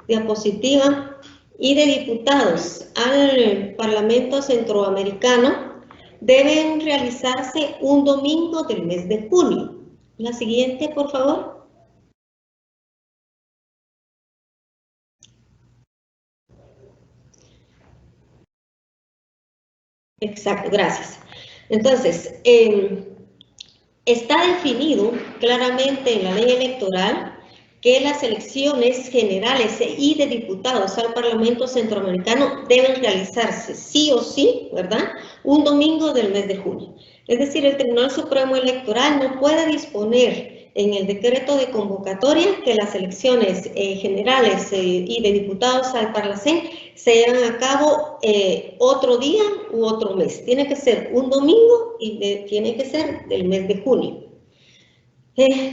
A: diapositiva, y de diputados al Parlamento Centroamericano, deben realizarse un domingo del mes de junio. La siguiente, por favor. Exacto, gracias. Entonces, está definido claramente en la ley electoral que las elecciones generales y de diputados al Parlamento Centroamericano deben realizarse sí o sí, ¿verdad?, un domingo del mes de junio. Es decir, el Tribunal Supremo Electoral no puede disponer en el decreto de convocatoria que las elecciones generales y de diputados al Parlacén se llevan a cabo otro día u otro mes. Tiene que ser un domingo y tiene que ser del mes de junio.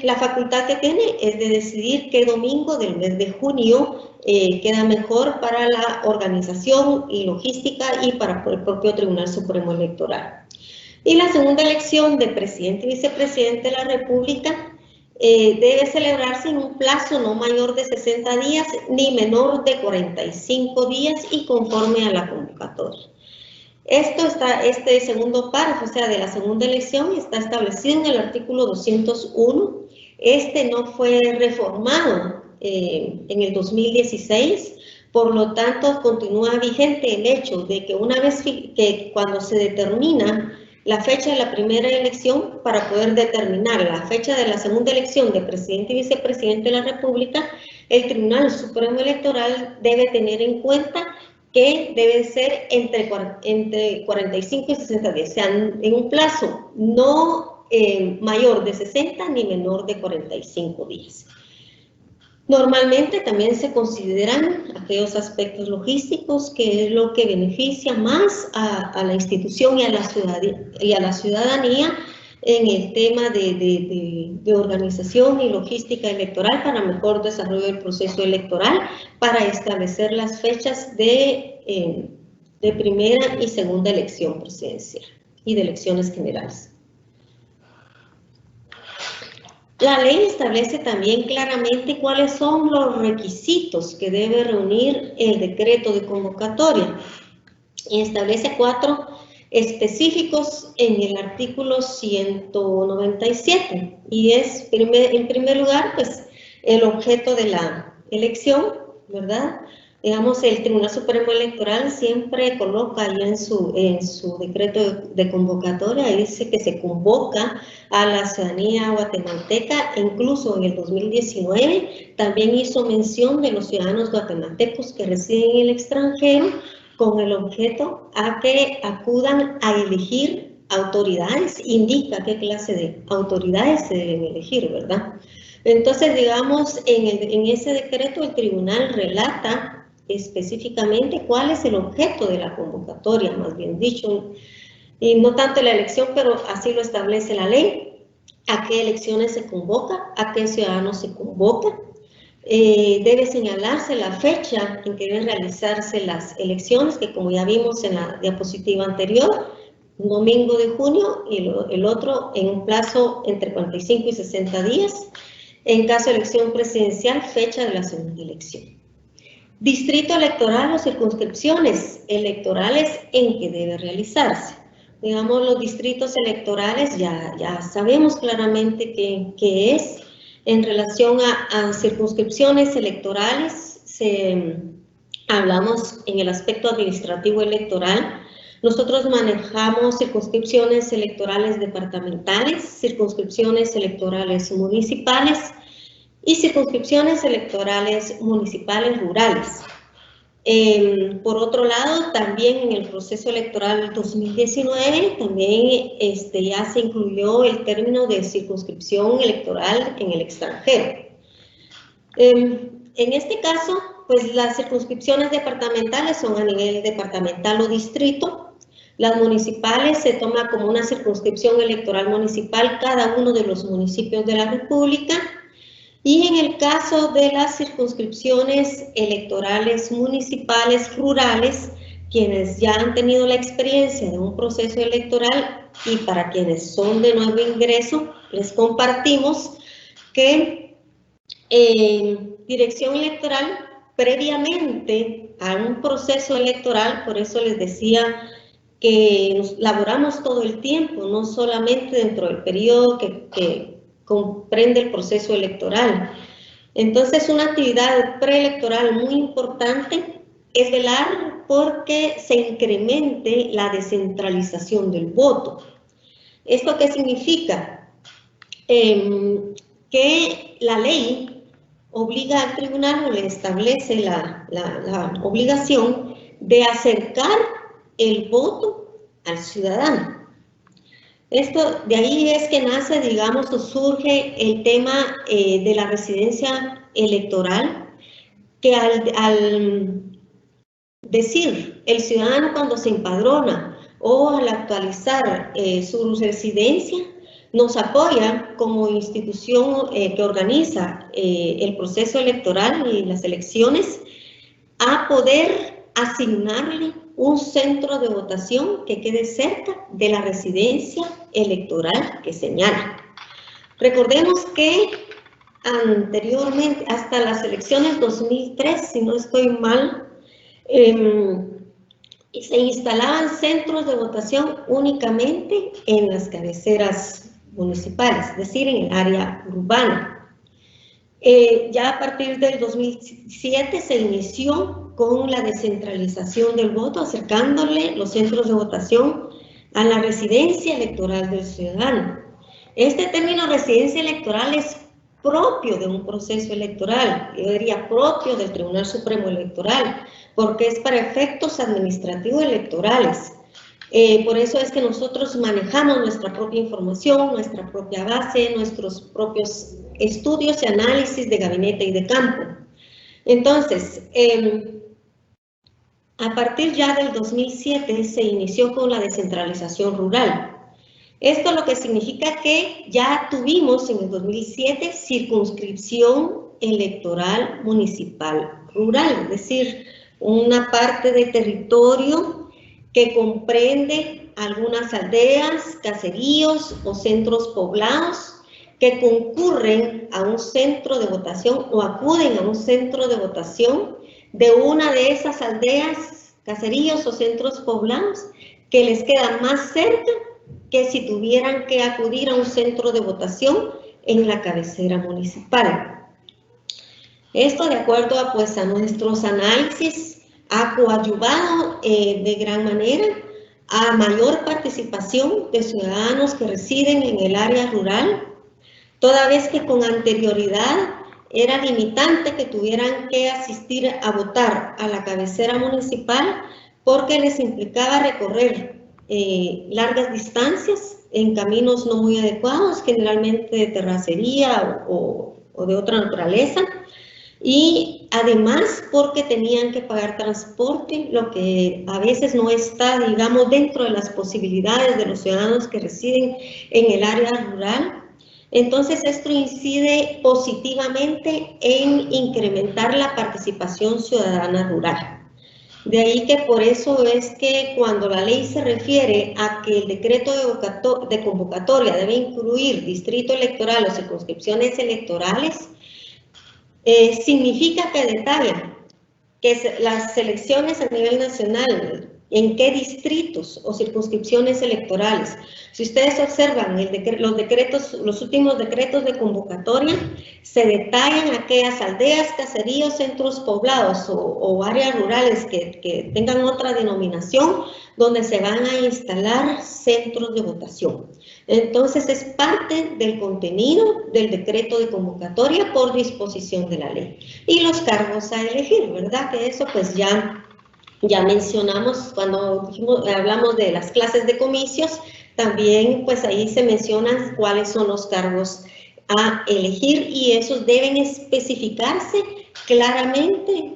A: La facultad que tiene es de decidir qué domingo del mes de junio queda mejor para la organización y logística y para el propio Tribunal Supremo Electoral. Y la segunda elección de presidente y vicepresidente de la República debe celebrarse en un plazo no mayor de 60 días ni menor de 45 días y conforme a la convocatoria. Este segundo párrafo, o sea, de la segunda elección, está establecido en el artículo 201. Este no fue reformado en el 2016, por lo tanto, continúa vigente el hecho de que una vez que cuando se determina la fecha de la primera elección, para poder determinar la fecha de la segunda elección de presidente y vicepresidente de la República, el Tribunal Supremo Electoral debe tener en cuenta que debe ser entre 45 y 60 días, o sea, en un plazo no mayor de 60 ni menor de 45 días. Normalmente también se consideran aquellos aspectos logísticos, que es lo que beneficia más a la institución y a la ciudadanía en el tema de organización y logística electoral para mejor desarrollo del proceso electoral, para establecer las fechas de primera y segunda elección presidencial y de elecciones generales. La ley establece también claramente cuáles son los requisitos que debe reunir el decreto de convocatoria y establece 4 específicos en el artículo 197 y es, en primer lugar, pues el objeto de la elección, ¿verdad? Digamos, el Tribunal Supremo Electoral siempre coloca ahí en su decreto de convocatoria, dice que se convoca a la ciudadanía guatemalteca, incluso en el 2019 también hizo mención de los ciudadanos guatemaltecos que residen en el extranjero, con el objeto a que acudan a elegir autoridades, indica qué clase de autoridades se deben elegir, ¿verdad? Entonces, digamos, en ese decreto el tribunal relata específicamente cuál es el objeto de la convocatoria, más bien dicho, y no tanto la elección, pero así lo establece la ley, a qué elecciones se convoca, a qué ciudadanos se convoca. Debe señalarse la fecha en que deben realizarse las elecciones, que como ya vimos en la diapositiva anterior, un domingo de junio y el otro en un plazo entre 45 y 60 días. En caso de elección presidencial, fecha de la segunda elección. Distrito electoral o circunscripciones electorales en que debe realizarse. Digamos, los distritos electorales ya sabemos claramente qué es. En relación a circunscripciones electorales, hablamos en el aspecto administrativo electoral. Nosotros manejamos circunscripciones electorales departamentales, circunscripciones electorales municipales y circunscripciones electorales municipales rurales. Por otro lado, también en el proceso electoral 2019, también ya se incluyó el término de circunscripción electoral en el extranjero. En este caso, pues las circunscripciones departamentales son a nivel departamental o distrito. Las municipales se toma como una circunscripción electoral municipal cada uno de los municipios de la República. Y en el caso de las circunscripciones electorales municipales rurales, quienes ya han tenido la experiencia de un proceso electoral y para quienes son de nuevo ingreso, les compartimos que dirección electoral previamente a un proceso electoral, por eso les decía que nos laboramos todo el tiempo, no solamente dentro del periodo que comprende el proceso electoral. Entonces, una actividad preelectoral muy importante es velar porque se incremente la descentralización del voto. ¿Esto qué significa? Que la ley obliga al tribunal o le establece la obligación de acercar el voto al ciudadano. De ahí es que nace, digamos, o surge el tema de la residencia electoral, que al decir el ciudadano cuando se empadrona o al actualizar su residencia, nos apoya como institución que organiza el proceso electoral y las elecciones a poder asignarle un centro de votación que quede cerca de la residencia electoral que señala. Recordemos que anteriormente, hasta las elecciones 2003, si no estoy mal, y se instalaban centros de votación únicamente en las cabeceras municipales, es decir, en el área urbana. Ya a partir del 2007 se inició con la descentralización del voto, acercándole los centros de votación a la residencia electoral del ciudadano. Este término residencia electoral es propio de un proceso electoral, yo diría propio del Tribunal Supremo Electoral, porque es para efectos administrativos electorales. Por eso es que nosotros manejamos nuestra propia información, nuestra propia base, nuestros propios estudios y análisis de gabinete y de campo. Entonces, a partir ya del 2007 se inició con la descentralización rural. Esto lo que significa que ya tuvimos en el 2007 circunscripción electoral municipal rural, es decir, una parte de territorio que comprende algunas aldeas, caseríos o centros poblados que concurren a un centro de votación o acuden a un centro de votación de una de esas aldeas, caseríos o centros poblados que les queda más cerca que si tuvieran que acudir a un centro de votación en la cabecera municipal. Esto, de acuerdo a, pues, a nuestros análisis, ha coadyuvado de gran manera a mayor participación de ciudadanos que residen en el área rural, toda vez que con anterioridad era limitante que tuvieran que asistir a votar a la cabecera municipal porque les implicaba recorrer largas distancias en caminos no muy adecuados, generalmente de terracería o de otra naturaleza, y además porque tenían que pagar transporte, lo que a veces no está, digamos, dentro de las posibilidades de los ciudadanos que residen en el área rural. Entonces, esto incide positivamente en incrementar la participación ciudadana rural. De ahí que por eso es que cuando la ley se refiere a que el decreto de convocatoria debe incluir distrito electoral o circunscripciones electorales, significa que detalla que las elecciones a nivel nacional, en qué distritos o circunscripciones electorales. Si ustedes observan los últimos decretos de convocatoria, se detallan aquellas aldeas, caseríos, centros poblados o áreas rurales que tengan otra denominación, donde se van a instalar centros de votación. Entonces, es parte del contenido del decreto de convocatoria por disposición de la ley. Y los cargos a elegir, ¿verdad? Que eso pues ya mencionamos cuando hablamos de las clases de comicios, también pues ahí se mencionan cuáles son los cargos a elegir y esos deben especificarse claramente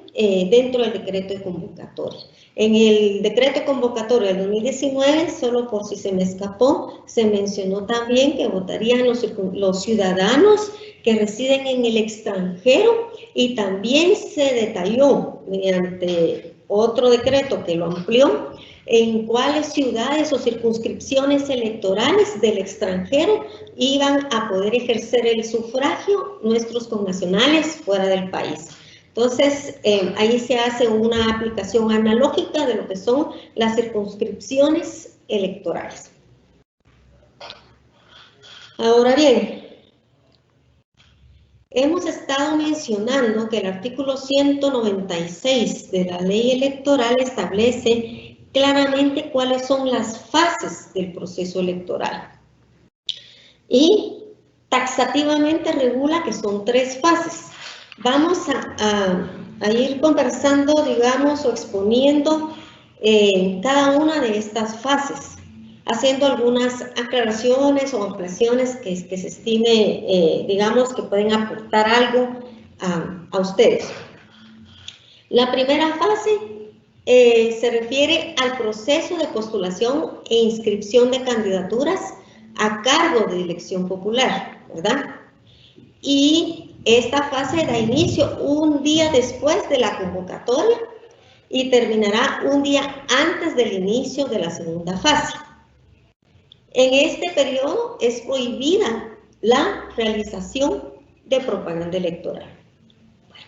A: dentro del decreto de convocatoria. En el decreto convocatorio del 2019, solo por si se me escapó, se mencionó también que votarían los ciudadanos que residen en el extranjero y también se detalló mediante otro decreto que lo amplió en cuáles ciudades o circunscripciones electorales del extranjero iban a poder ejercer el sufragio nuestros connacionales fuera del país. Entonces, ahí se hace una aplicación analógica de lo que son las circunscripciones electorales. Ahora bien, hemos estado mencionando que el artículo 196 de la ley electoral establece claramente cuáles son las fases del proceso electoral. Y taxativamente regula que son 3 fases. Vamos a ir conversando, digamos, o exponiendo cada una de estas fases, haciendo algunas aclaraciones o ampliaciones que se estime, digamos, que pueden aportar algo a ustedes. La primera fase se refiere al proceso de postulación e inscripción de candidaturas a cargo de elección popular, ¿verdad? Y esta fase da inicio un día después de la convocatoria y terminará un día antes del inicio de la segunda fase. En este periodo es prohibida la realización de propaganda electoral. Bueno,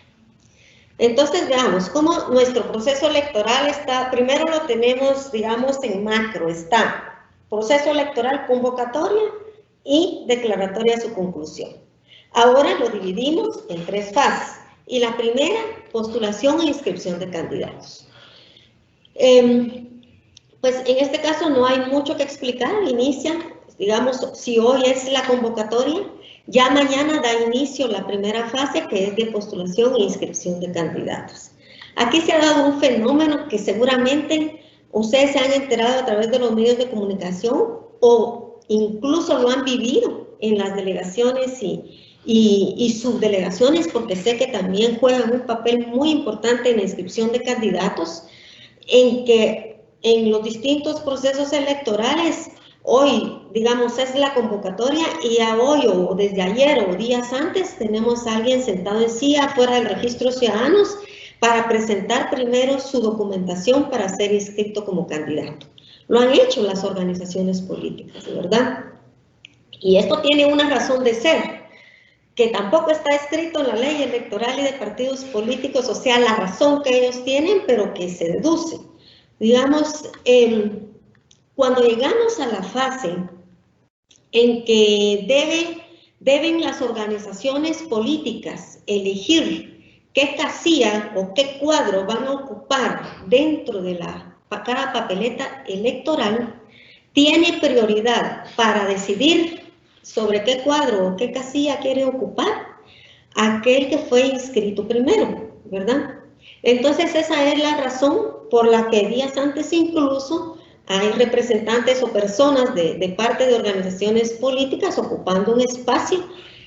A: Entonces veamos cómo nuestro proceso electoral está, primero lo tenemos, digamos, en macro, está proceso electoral, convocatoria y declaratoria de su conclusión. Ahora lo dividimos en 3 fases, y la primera, postulación e inscripción de candidatos. Pues en este caso no hay mucho que explicar, inicia, digamos, si hoy es la convocatoria, ya mañana da inicio la primera fase, que es de postulación e inscripción de candidatos. Aquí se ha dado un fenómeno que seguramente ustedes se han enterado a través de los medios de comunicación o incluso lo han vivido en las delegaciones y subdelegaciones, porque sé que también juegan un papel muy importante en la inscripción de candidatos, en que en los distintos procesos electorales, hoy, digamos, es la convocatoria y ya hoy o desde ayer o días antes tenemos a alguien sentado en silla fuera del registro de ciudadanos para presentar primero su documentación para ser inscrito como candidato. Lo han hecho las organizaciones políticas, ¿verdad? Y esto tiene una razón de ser, que tampoco está escrito en la ley electoral y de partidos políticos, o sea, la razón que ellos tienen, pero que se deduce. Digamos, cuando llegamos a la fase en que deben las organizaciones políticas elegir qué casilla o qué cuadro van a ocupar dentro de cada papeleta electoral, tiene prioridad para decidir sobre qué cuadro o qué casilla quiere ocupar aquel que fue inscrito primero, ¿verdad? Entonces esa es la razón por la que días antes incluso hay representantes o personas de parte de organizaciones políticas ocupando un espacio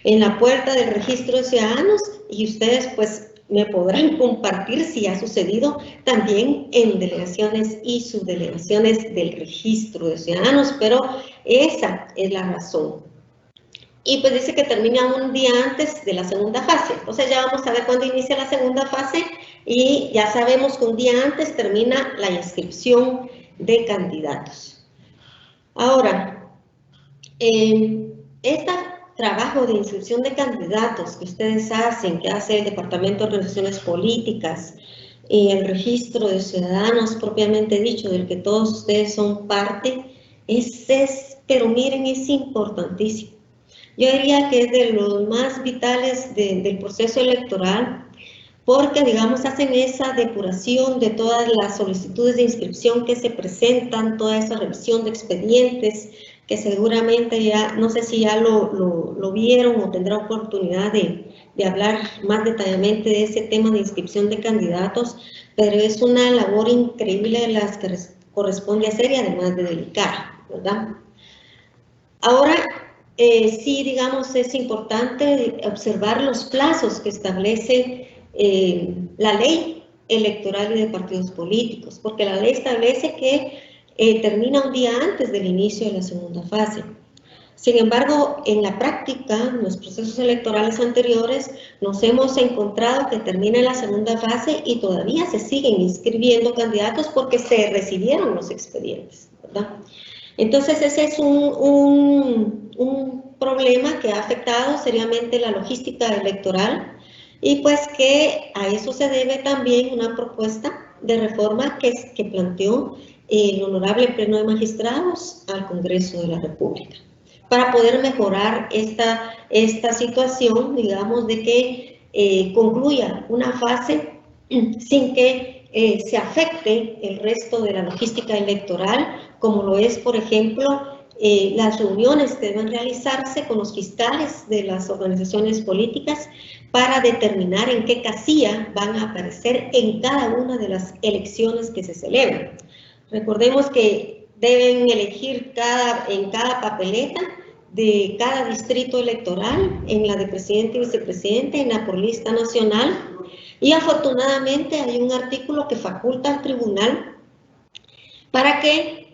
A: en la puerta del registro de ciudadanos, y ustedes pues me podrán compartir si ha sucedido también en delegaciones y subdelegaciones del registro de ciudadanos, pero esa es la razón. Y pues dice que termina un día antes de la segunda fase. Entonces ya vamos a ver cuándo inicia la segunda fase, y ya sabemos que un día antes termina la inscripción de candidatos. Ahora, este trabajo de inscripción de candidatos que ustedes hacen, que hace el Departamento de Organizaciones Políticas, y el registro de ciudadanos propiamente dicho, del que todos ustedes son parte, pero miren, es importantísimo. Yo diría que es de los más vitales del proceso electoral, porque, digamos, hacen esa depuración de todas las solicitudes de inscripción que se presentan, toda esa revisión de expedientes, que seguramente ya, no sé si ya lo vieron o tendrá oportunidad de hablar más detalladamente de ese tema de inscripción de candidatos, pero es una labor increíble de las que corresponde hacer y además de delicada, ¿verdad? Ahora, sí, digamos, es importante observar los plazos que establece la ley electoral y de partidos políticos, porque la ley establece que termina un día antes del inicio de la segunda fase. Sin embargo, en la práctica, en los procesos electorales anteriores, nos hemos encontrado que termina la segunda fase y todavía se siguen inscribiendo candidatos porque se recibieron los expedientes, ¿verdad? Entonces ese es un problema que ha afectado seriamente la logística electoral, y pues que a eso se debe también una propuesta de reforma que planteó el Honorable Pleno de Magistrados al Congreso de la República, para poder mejorar esta situación, digamos, de que concluya una fase sin que se afecte el resto de la logística electoral, como lo es, por ejemplo, las reuniones que deben realizarse con los fiscales de las organizaciones políticas para determinar en qué casilla van a aparecer en cada una de las elecciones que se celebran. Recordemos que deben elegir en cada papeleta de cada distrito electoral, en la de presidente y vicepresidente, en la por lista nacional, y afortunadamente hay un artículo que faculta al tribunal para que,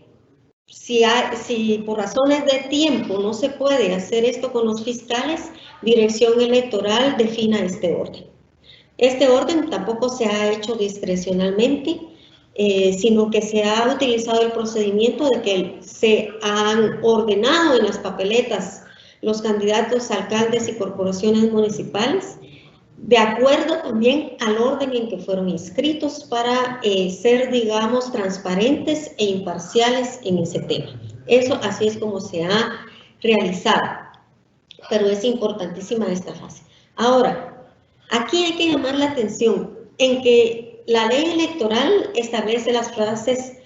A: si por razones de tiempo no se puede hacer esto con los fiscales, Dirección Electoral defina este orden. Este orden tampoco se ha hecho discrecionalmente, sino que se ha utilizado el procedimiento de que se han ordenado en las papeletas los candidatos a alcaldes y corporaciones municipales, de acuerdo también al orden en que fueron inscritos para ser, digamos, transparentes e imparciales en ese tema. Eso así es como se ha realizado, pero es importantísima esta fase. Ahora, aquí hay que llamar la atención en que la ley electoral establece las frases,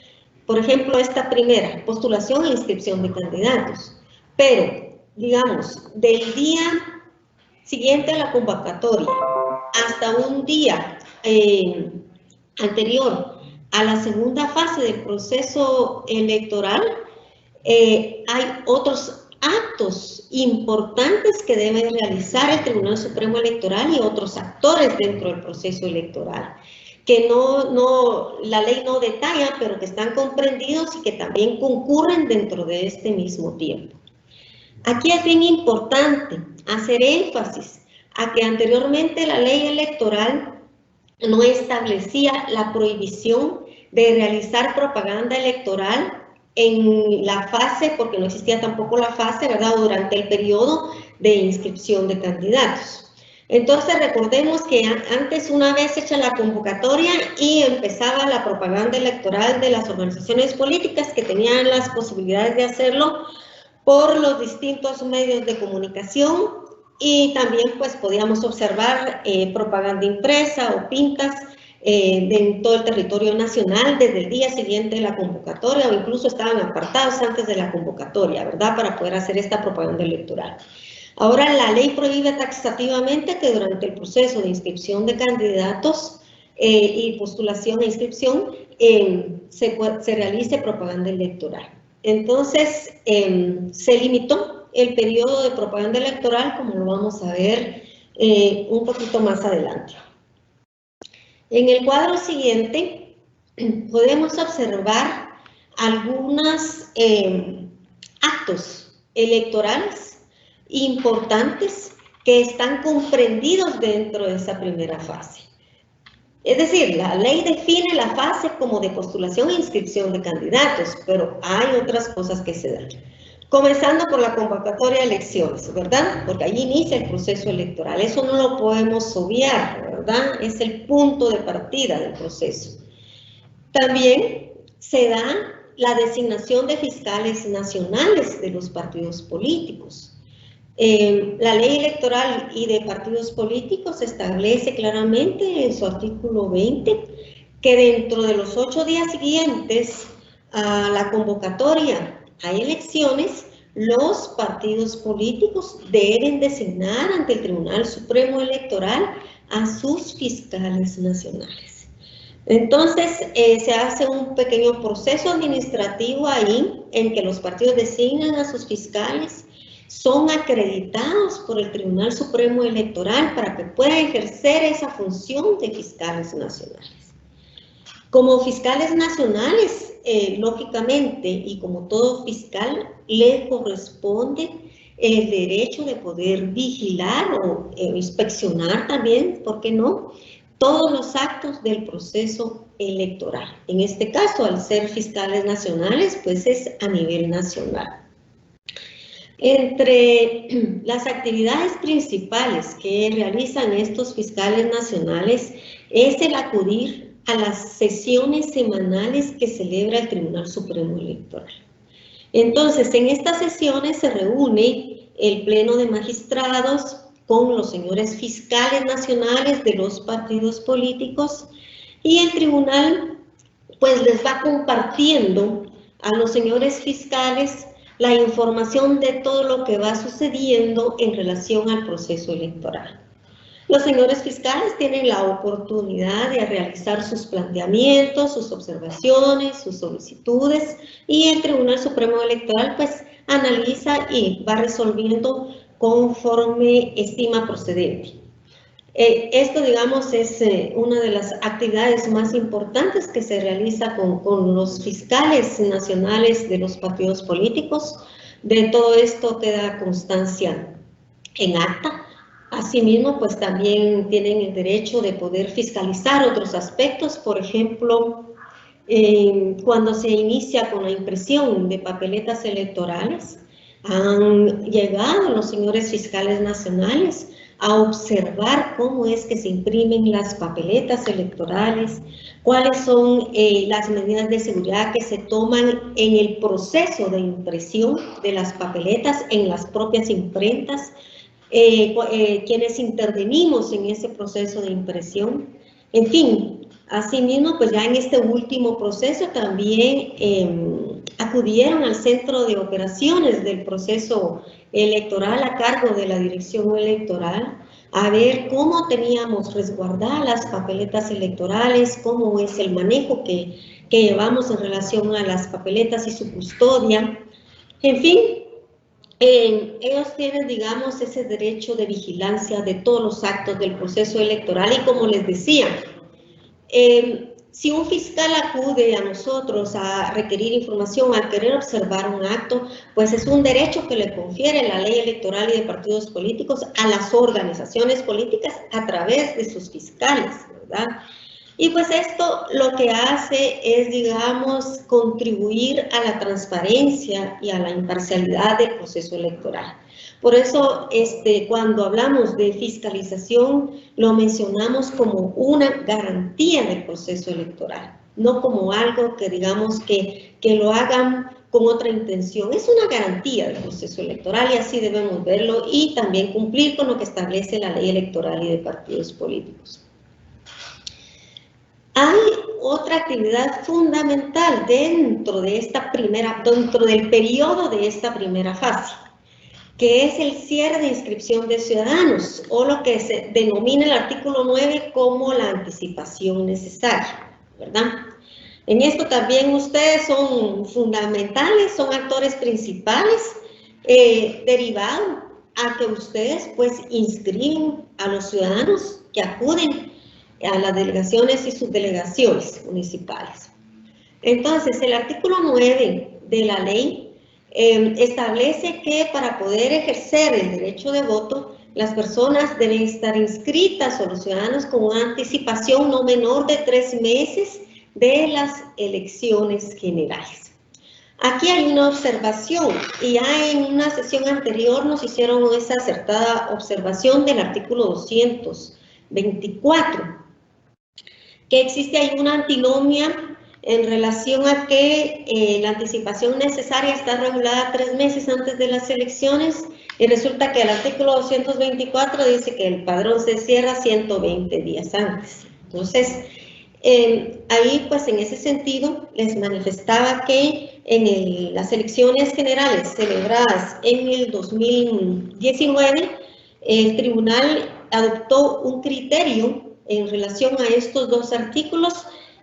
A: por ejemplo, esta primera, postulación e inscripción de candidatos, pero, digamos, del día siguiente a la convocatoria hasta un día anterior a la segunda fase del proceso electoral, hay otros actos importantes que debe realizar el Tribunal Supremo Electoral y otros actores dentro del proceso electoral, que la ley no detalla, pero que están comprendidos y que también concurren dentro de este mismo tiempo. Aquí es bien importante hacer énfasis a que anteriormente la ley electoral no establecía la prohibición de realizar propaganda electoral en la fase, porque no existía tampoco la fase, ¿verdad?, durante el periodo de inscripción de candidatos. Entonces recordemos que antes, una vez hecha la convocatoria y empezaba la propaganda electoral de las organizaciones políticas que tenían las posibilidades de hacerlo por los distintos medios de comunicación, y también pues podíamos observar propaganda impresa o pintas en todo el territorio nacional desde el día siguiente de la convocatoria, o incluso estaban apartados antes de la convocatoria, ¿verdad?, para poder hacer esta propaganda electoral. Ahora la ley prohíbe taxativamente que durante el proceso de inscripción de candidatos y postulación e inscripción se realice propaganda electoral. Entonces, se limitó el periodo de propaganda electoral, como lo vamos a ver un poquito más adelante. En el cuadro siguiente, podemos observar algunos actos electorales importantes que están comprendidos dentro de esa primera fase. Es decir, la ley define la fase como de postulación e inscripción de candidatos, pero hay otras cosas que se dan. Comenzando por la convocatoria de elecciones, ¿verdad? Porque allí inicia el proceso electoral. Eso no lo podemos obviar, ¿verdad? Es el punto de partida del proceso. También se da la designación de fiscales nacionales de los partidos políticos. La ley electoral y de partidos políticos establece claramente en su artículo 20 que dentro de los 8 días siguientes a la convocatoria a elecciones, los partidos políticos deben designar ante el Tribunal Supremo Electoral a sus fiscales nacionales. Entonces, se hace un pequeño proceso administrativo ahí en que los partidos designan a sus fiscales, son acreditados por el Tribunal Supremo Electoral para que puedan ejercer esa función de fiscales nacionales. Como fiscales nacionales, lógicamente, y como todo fiscal, le corresponde el derecho de poder vigilar o inspeccionar también, ¿por qué no?, todos los actos del proceso electoral. En este caso, al ser fiscales nacionales, pues es a nivel nacional. Entre las actividades principales que realizan estos fiscales nacionales es el acudir a las sesiones semanales que celebra el Tribunal Supremo Electoral. Entonces, en estas sesiones se reúne el Pleno de Magistrados con los señores fiscales nacionales de los partidos políticos, y el tribunal pues les va compartiendo a los señores fiscales la información de todo lo que va sucediendo en relación al proceso electoral. Los señores fiscales tienen la oportunidad de realizar sus planteamientos, sus observaciones, sus solicitudes, y el Tribunal Supremo Electoral pues analiza y va resolviendo conforme estima procedente. Esto, digamos, es una de las actividades más importantes que se realiza con los fiscales nacionales de los partidos políticos. De todo esto queda constancia en acta. Asimismo, pues también tienen el derecho de poder fiscalizar otros aspectos, por ejemplo, cuando se inicia con la impresión de papeletas electorales, han llegado los señores fiscales nacionales a observar cómo es que se imprimen las papeletas electorales, cuáles son las medidas de seguridad que se toman en el proceso de impresión de las papeletas en las propias imprentas, quienes intervenimos en ese proceso de impresión. En fin, asimismo, pues ya en este último proceso también acudieron al centro de operaciones del proceso electoral a cargo de la dirección electoral a ver cómo teníamos resguardadas las papeletas electorales, cómo es el manejo que llevamos en relación a las papeletas y su custodia. En fin, ellos tienen, digamos, ese derecho de vigilancia de todos los actos del proceso electoral y como les decía, si un fiscal acude a nosotros a requerir información, a querer observar un acto, pues es un derecho que le confiere la ley electoral y de partidos políticos a las organizaciones políticas a través de sus fiscales, ¿verdad? Y pues esto lo que hace es, digamos, contribuir a la transparencia y a la imparcialidad del proceso electoral. Por eso, cuando hablamos de fiscalización, lo mencionamos como una garantía del proceso electoral, no como algo que digamos que lo hagan con otra intención. Es una garantía del proceso electoral y así debemos verlo y también cumplir con lo que establece la ley electoral y de partidos políticos. Hay otra actividad fundamental dentro del periodo de esta primera fase, que es el cierre de inscripción de ciudadanos, o lo que se denomina el artículo 9 como la anticipación necesaria, ¿verdad? En esto también ustedes son fundamentales, son actores principales, derivado a que ustedes pues inscriben a los ciudadanos que acuden a las delegaciones y subdelegaciones municipales. Entonces, el artículo 9 de la ley establece que para poder ejercer el derecho de voto, las personas deben estar inscritas o los ciudadanos con una anticipación no menor de 3 meses de las elecciones generales. Aquí hay una observación y ya en una sesión anterior nos hicieron esa acertada observación del artículo 224, que existe ahí una antinomia en relación a que la anticipación necesaria está regulada 3 meses antes de las elecciones y resulta que el artículo 224 dice que el padrón se cierra 120 días antes. Entonces, ahí pues en ese sentido les manifestaba que en las elecciones generales celebradas en el 2019, el tribunal adoptó un criterio en relación a estos dos artículos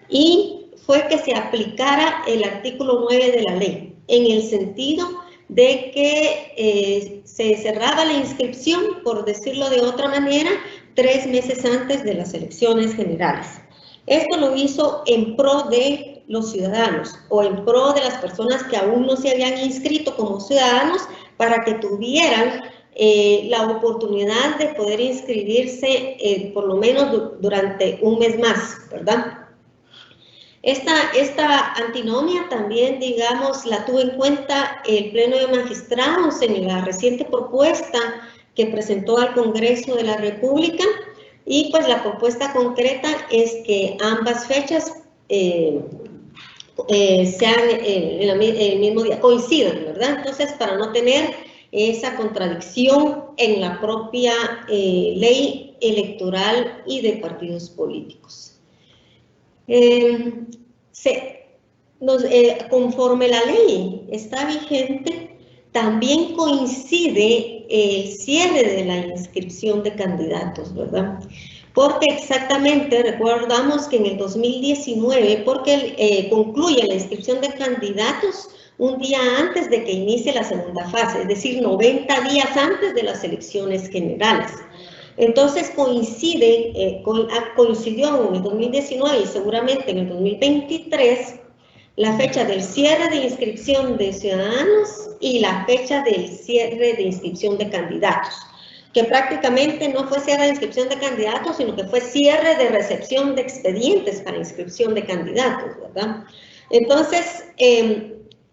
A: y fue que se aplicara el artículo 9 de la ley, en el sentido de que se cerraba la inscripción, por decirlo de otra manera, 3 meses antes de las elecciones generales. Esto lo hizo en pro de los ciudadanos o en pro de las personas que aún no se habían inscrito como ciudadanos para que tuvieran la oportunidad de poder inscribirse por lo menos durante un mes más, ¿verdad? Esta antinomia también, digamos, la tuvo en cuenta el Pleno de Magistrados en la reciente propuesta que presentó al Congreso de la República y pues la propuesta concreta es que ambas fechas sean el mismo día, coincidan, ¿verdad? Entonces, para no tener esa contradicción en la propia ley electoral y de partidos políticos. Conforme la ley está vigente, también coincide el cierre de la inscripción de candidatos, ¿verdad? Porque exactamente, recordamos que en el 2019, porque concluye la inscripción de candidatos un día antes de que inicie la segunda fase, es decir, 90 días antes de las elecciones generales. Entonces coincidió en el 2019 y seguramente en el 2023 la fecha del cierre de inscripción de ciudadanos y la fecha del cierre de inscripción de candidatos, que prácticamente no fue cierre de inscripción de candidatos, sino que fue cierre de recepción de expedientes para inscripción de candidatos, ¿verdad? Entonces,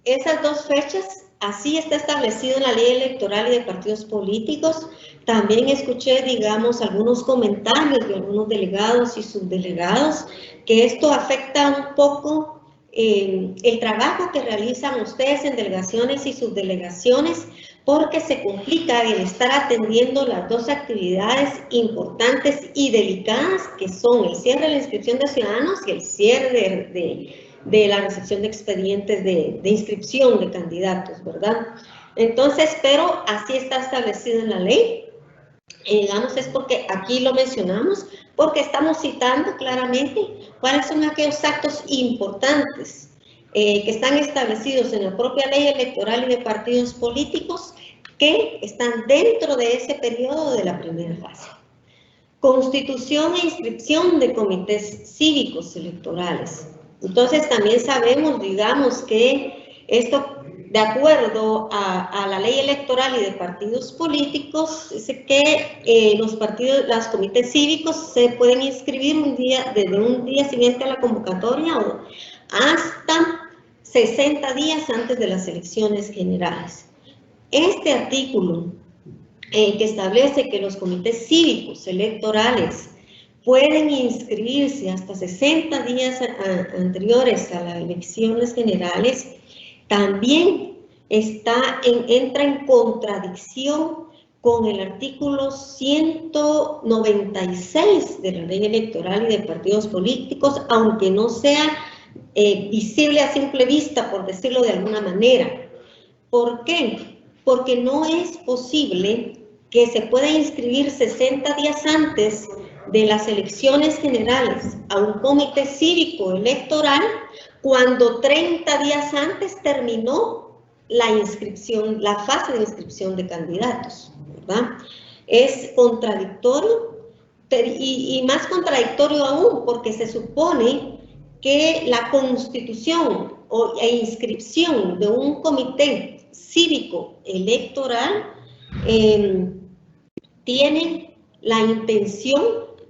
A: esas dos fechas así está establecido en la ley electoral y de partidos políticos. También escuché, digamos, algunos comentarios de algunos delegados y subdelegados, que esto afecta un poco el trabajo que realizan ustedes en delegaciones y subdelegaciones, porque se complica el estar atendiendo las dos actividades importantes y delicadas, que son el cierre de la inscripción de ciudadanos y el cierre de la recepción de expedientes de inscripción de candidatos, ¿verdad? Entonces, pero así está establecido en la ley. Digamos, es porque aquí lo mencionamos, porque estamos citando claramente cuáles son aquellos actos importantes que están establecidos en la propia ley electoral y de partidos políticos que están dentro de ese periodo de la primera fase. Constitución e inscripción de comités cívicos electorales. Entonces también sabemos, digamos, que esto, de acuerdo a la ley electoral y de partidos políticos, dice que los comités cívicos se pueden inscribir desde un día siguiente a la convocatoria o hasta 60 días antes de las elecciones generales. Este artículo que establece que los comités cívicos electorales pueden inscribirse hasta 60 días anteriores a las elecciones generales, también entra en contradicción con el artículo 196 de la ley electoral y de partidos políticos, aunque no sea visible a simple vista, por decirlo de alguna manera. ¿Por qué? Porque no es posible que se pueda inscribir 60 días antes de las elecciones generales a un comité cívico electoral cuando 30 días antes terminó la inscripción, la fase de inscripción de candidatos, ¿verdad? Es contradictorio y más contradictorio aún porque se supone que la constitución e inscripción de un comité cívico electoral tiene la intención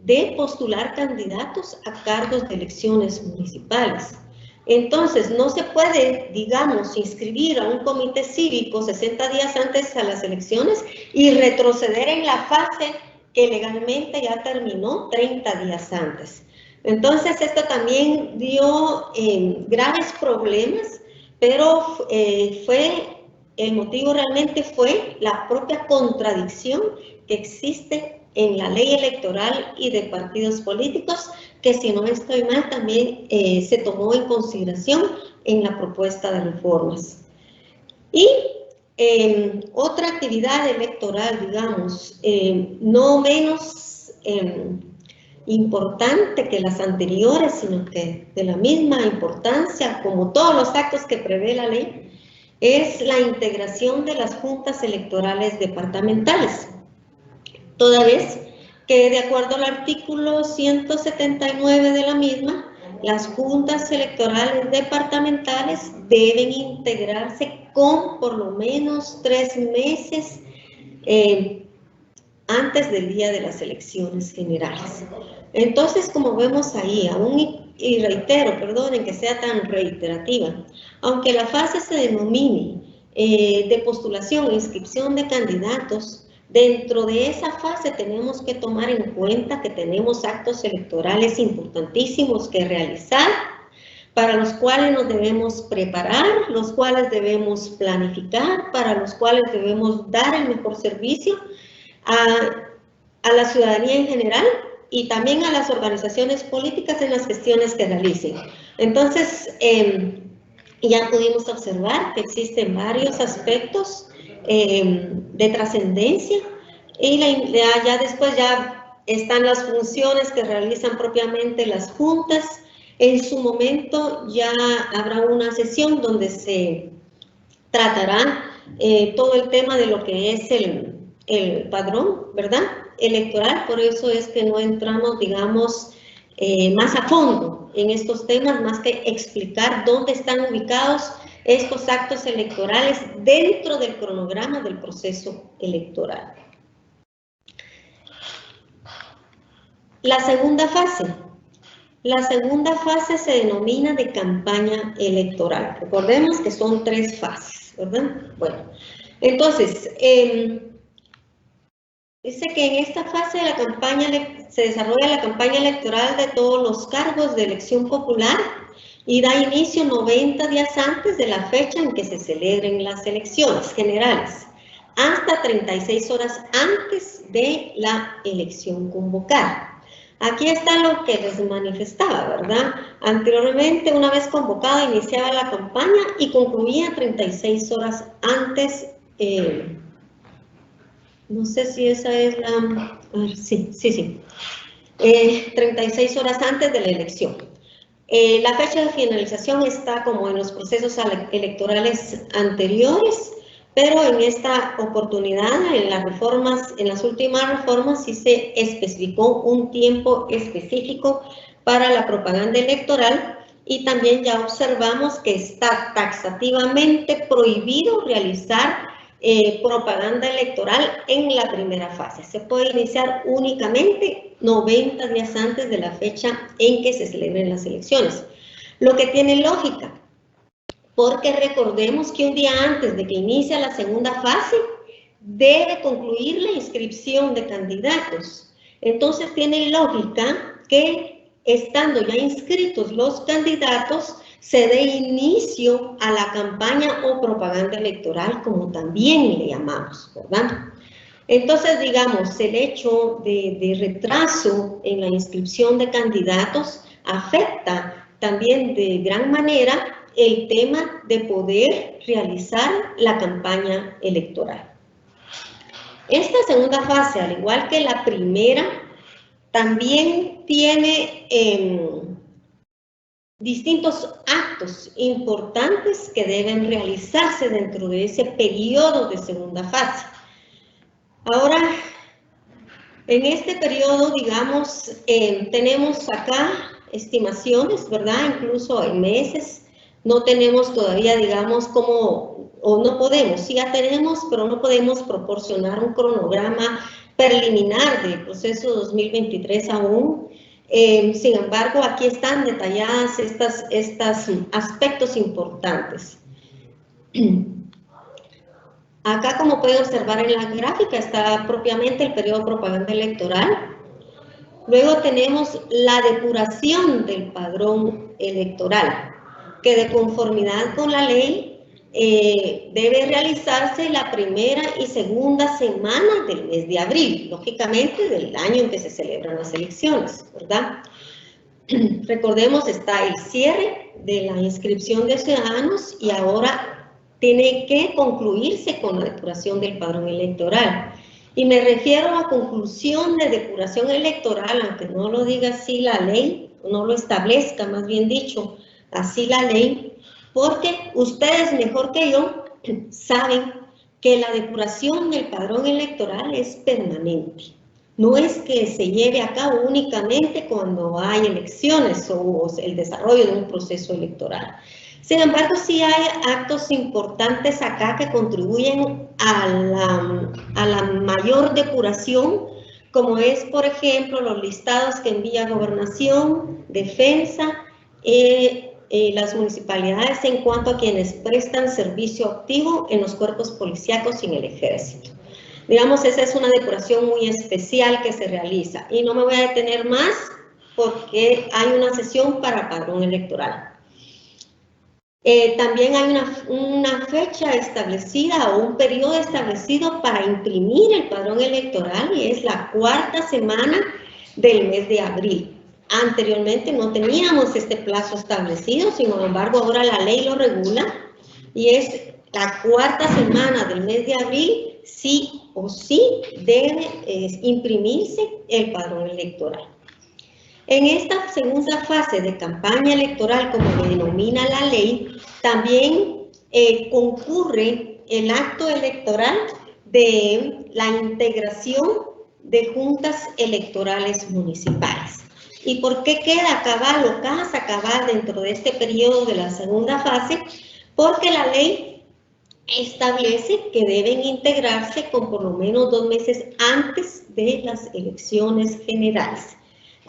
A: de postular candidatos a cargos de elecciones municipales. Entonces, no se puede, digamos, inscribir a un comité cívico 60 días antes a las elecciones y retroceder en la fase que legalmente ya terminó 30 días antes. Entonces, esto también dio graves problemas, pero el motivo realmente fue la propia contradicción que existe en la ley electoral y de partidos políticos, que si no estoy mal también se tomó en consideración en la propuesta de reformas. Y otra actividad electoral, digamos, no menos importante que las anteriores, sino que de la misma importancia, como todos los actos que prevé la ley, es la integración de las juntas electorales departamentales. Toda vez que, de acuerdo al artículo 179 de la misma, las juntas electorales departamentales deben integrarse con por lo menos 3 meses antes del día de las elecciones generales. Entonces, como vemos ahí, y reitero, perdonen que sea tan reiterativa, aunque la fase se denomine de postulación e inscripción de candidatos, dentro de esa fase tenemos que tomar en cuenta que tenemos actos electorales importantísimos que realizar, para los cuales nos debemos preparar, los cuales debemos planificar, para los cuales debemos dar el mejor servicio a la ciudadanía en general y también a las organizaciones políticas en las gestiones que realicen. Entonces, ya pudimos observar que existen varios aspectos de trascendencia y ya después ya están las funciones que realizan propiamente las juntas. En su momento ya habrá una sesión donde se tratará todo el tema de lo que es el padrón, ¿verdad?, electoral. Por eso es que no entramos, digamos, más a fondo en estos temas, más que explicar dónde están ubicados estos actos electorales dentro del cronograma del proceso electoral. La segunda fase. La segunda fase se denomina de campaña electoral. Recordemos que son 3 fases, ¿verdad? Bueno, entonces, dice que en esta fase de la campaña se desarrolla la campaña electoral de todos los cargos de elección popular y da inicio 90 días antes de la fecha en que se celebren las elecciones generales, hasta 36 horas antes de la elección convocada. Aquí está lo que les manifestaba, ¿verdad? Anteriormente, una vez convocada, iniciaba la campaña y concluía 36 horas antes. No sé si esa es la... sí. 36 horas antes de la elección. La fecha de finalización está como en los procesos electorales anteriores, pero en esta oportunidad, en las últimas reformas, sí se especificó un tiempo específico para la propaganda electoral y también ya observamos que está taxativamente prohibido realizar propaganda electoral en la primera fase. Se puede iniciar únicamente 90 días antes de la fecha en que se celebren las elecciones, lo que tiene lógica, porque recordemos que un día antes de que inicie la segunda fase, debe concluir la inscripción de candidatos. Entonces tiene lógica que, estando ya inscritos los candidatos, se dé inicio a la campaña o propaganda electoral, como también le llamamos, ¿verdad? Entonces, digamos, el hecho de retraso en la inscripción de candidatos afecta también de gran manera el tema de poder realizar la campaña electoral. Esta segunda fase, al igual que la primera, también tiene distintos actos importantes que deben realizarse dentro de ese periodo de segunda fase. Ahora, en este periodo, digamos, tenemos acá estimaciones, ¿verdad? Incluso en meses. No tenemos todavía, digamos, o no podemos, sí ya tenemos, pero no podemos proporcionar un cronograma preliminar del proceso 2023 aún. Sin embargo, aquí están detalladas estos aspectos importantes. Acá, como pueden observar en la gráfica, está propiamente el periodo de propaganda electoral. Luego tenemos la depuración del padrón electoral, que de conformidad con la ley debe realizarse la primera y segunda semana del mes de abril, lógicamente del año en que se celebran las elecciones, ¿verdad? Recordemos, está el cierre de la inscripción de ciudadanos y ahora tiene que concluirse con la depuración del padrón electoral. Y me refiero a conclusión de depuración electoral, aunque no lo diga así la ley, no lo establezca, más bien dicho, así la ley, porque ustedes mejor que yo saben que la depuración del padrón electoral es permanente. No es que se lleve a cabo únicamente cuando hay elecciones o el desarrollo de un proceso electoral. Sin embargo, sí hay actos importantes acá que contribuyen a la mayor depuración, como es, por ejemplo, los listados que envía Gobernación, Defensa, las municipalidades en cuanto a quienes prestan servicio activo en los cuerpos policíacos y en el ejército. Digamos, esa es una depuración muy especial que se realiza. Y no me voy a detener más porque hay una sesión para padrón electoral. También hay una fecha establecida o un periodo establecido para imprimir el padrón electoral y es la cuarta semana del mes de abril. Anteriormente no teníamos este plazo establecido, sin embargo ahora la ley lo regula y es la cuarta semana del mes de abril, sí o sí debe imprimirse el padrón electoral. En esta segunda fase de campaña electoral, como le denomina la ley, también concurre el acto electoral de la integración de juntas electorales municipales. ¿Y por qué queda cabal o casa cabal dentro de este periodo de la segunda fase? Porque la ley establece que deben integrarse con por lo menos 2 meses antes de las elecciones generales.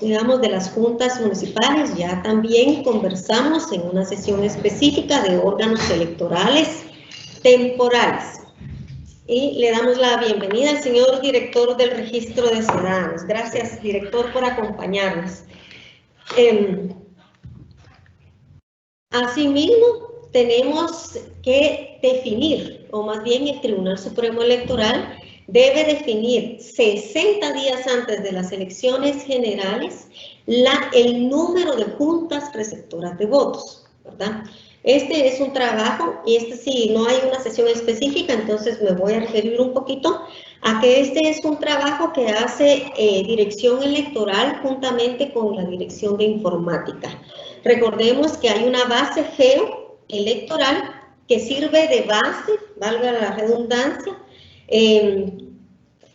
A: Digamos, de las juntas municipales, ya también conversamos en una sesión específica de órganos electorales temporales. Y le damos la bienvenida al señor director del Registro de Ciudadanos. Gracias, director, por acompañarnos. Asimismo, tenemos que definir, o más bien el Tribunal Supremo Electoral debe definir 60 días antes de las elecciones generales el número de juntas receptoras de votos, ¿verdad? Este es un trabajo, y sí, no hay una sesión específica, entonces me voy a referir un poquito a que este es un trabajo que hace Dirección Electoral juntamente con la Dirección de Informática. Recordemos que hay una base geoelectoral que sirve de base, valga la redundancia,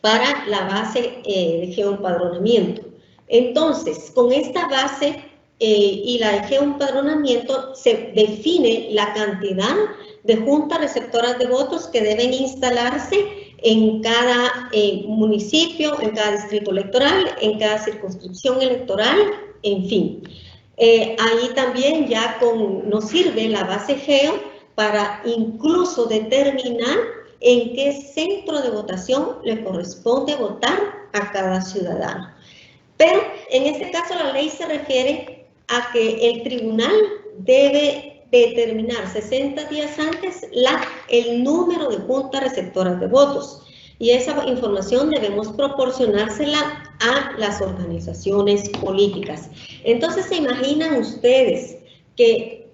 A: para la base de geoempadronamiento. Entonces, con esta base y la de geoempadronamiento se define la cantidad de juntas receptoras de votos que deben instalarse en cada municipio, en cada distrito electoral, en cada circunscripción electoral, en fin. Ahí también ya nos sirve la base geo para incluso determinar en qué centro de votación le corresponde votar a cada ciudadano. Pero en este caso la ley se refiere a que el tribunal debe determinar 60 días antes el número de juntas receptoras de votos. Y esa información debemos proporcionársela a las organizaciones políticas. Entonces, ¿se imaginan ustedes que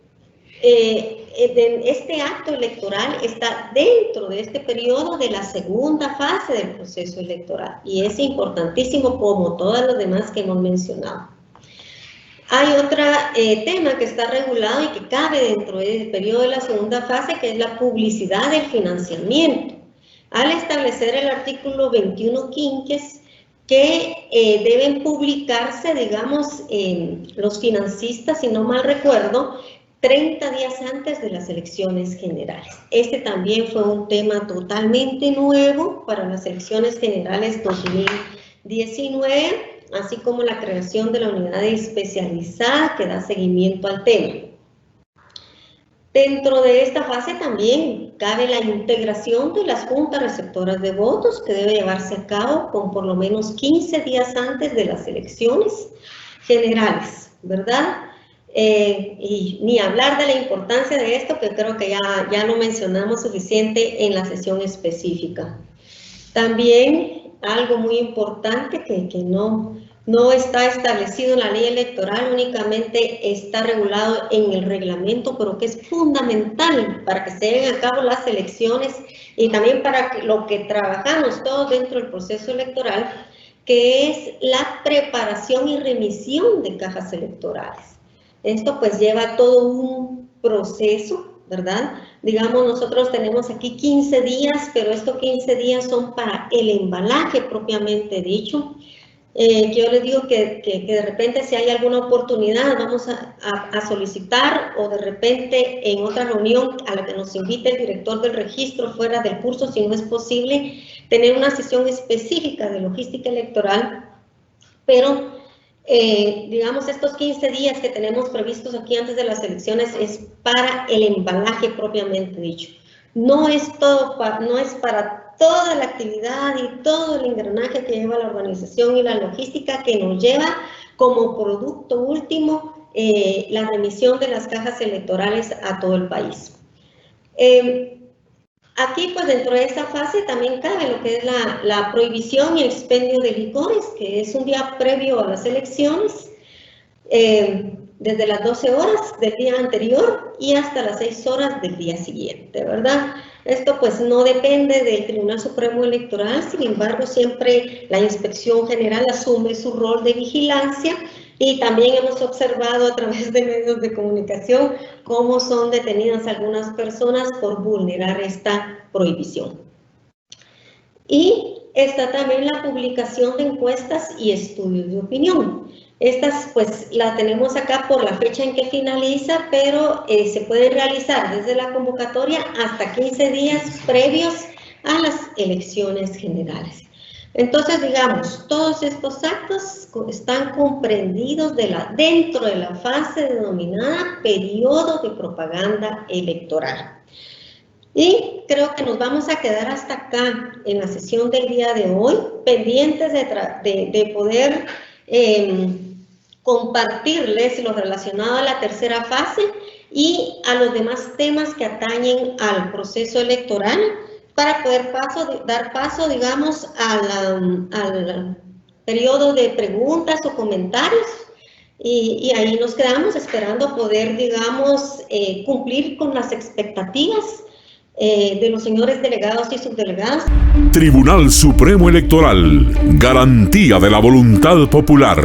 A: este acto electoral está dentro de este periodo de la segunda fase del proceso electoral? Y es importantísimo como todos los demás que hemos mencionado. Hay otro tema que está regulado y que cabe dentro del periodo de la segunda fase, que es la publicidad del financiamiento. Al establecer el artículo 21 quinques que deben publicarse, digamos, los financistas, si no mal recuerdo, 30 días antes de las elecciones generales. Este también fue un tema totalmente nuevo para las elecciones generales 2019, así como la creación de la unidad especializada que da seguimiento al tema. Dentro de esta fase también cabe la integración de las juntas receptoras de votos, que debe llevarse a cabo con por lo menos 15 días antes de las elecciones generales, ¿verdad? Y ni hablar de la importancia de esto, que creo que ya lo mencionamos suficiente en la sesión específica. También algo muy importante que no está establecido en la ley electoral, únicamente está regulado en el reglamento, pero que es fundamental para que se lleven a cabo las elecciones y también para lo que trabajamos todos dentro del proceso electoral, que es la preparación y remisión de cajas electorales. Esto pues lleva todo un proceso, ¿verdad? Digamos, nosotros tenemos aquí 15 días, pero estos 15 días son para el embalaje propiamente dicho. Yo les digo que de repente si hay alguna oportunidad vamos a solicitar, o de repente en otra reunión a la que nos invite el director del registro fuera del curso, si no es posible, tener una sesión específica de logística electoral, pero digamos, estos 15 días que tenemos previstos aquí antes de las elecciones es para el embalaje propiamente dicho. No es para toda la actividad y todo el engranaje que lleva la organización y la logística que nos lleva como producto último la remisión de las cajas electorales a todo el país. Aquí, pues dentro de esta fase también cabe lo que es la prohibición y expendio de licores, que es un día previo a las elecciones, desde las 12 horas del día anterior y hasta las 6 horas del día siguiente, ¿verdad? Esto pues no depende del Tribunal Supremo Electoral, sin embargo siempre la Inspección General asume su rol de vigilancia. Y también hemos observado a través de medios de comunicación cómo son detenidas algunas personas por vulnerar esta prohibición. Y está también la publicación de encuestas y estudios de opinión. Estas pues la tenemos acá por la fecha en que finaliza, pero se pueden realizar desde la convocatoria hasta 15 días previos a las elecciones generales. Entonces, digamos, todos estos actos están comprendidos dentro de la fase denominada periodo de propaganda electoral. Y creo que nos vamos a quedar hasta acá en la sesión del día de hoy, pendientes de poder compartirles lo relacionado a la tercera fase y a los demás temas que atañen al proceso electoral para poder dar paso, digamos, al periodo de preguntas o comentarios. Y ahí nos quedamos esperando poder, digamos, cumplir con las expectativas de los señores delegados y subdelegados.
B: Tribunal Supremo Electoral, garantía de la voluntad popular.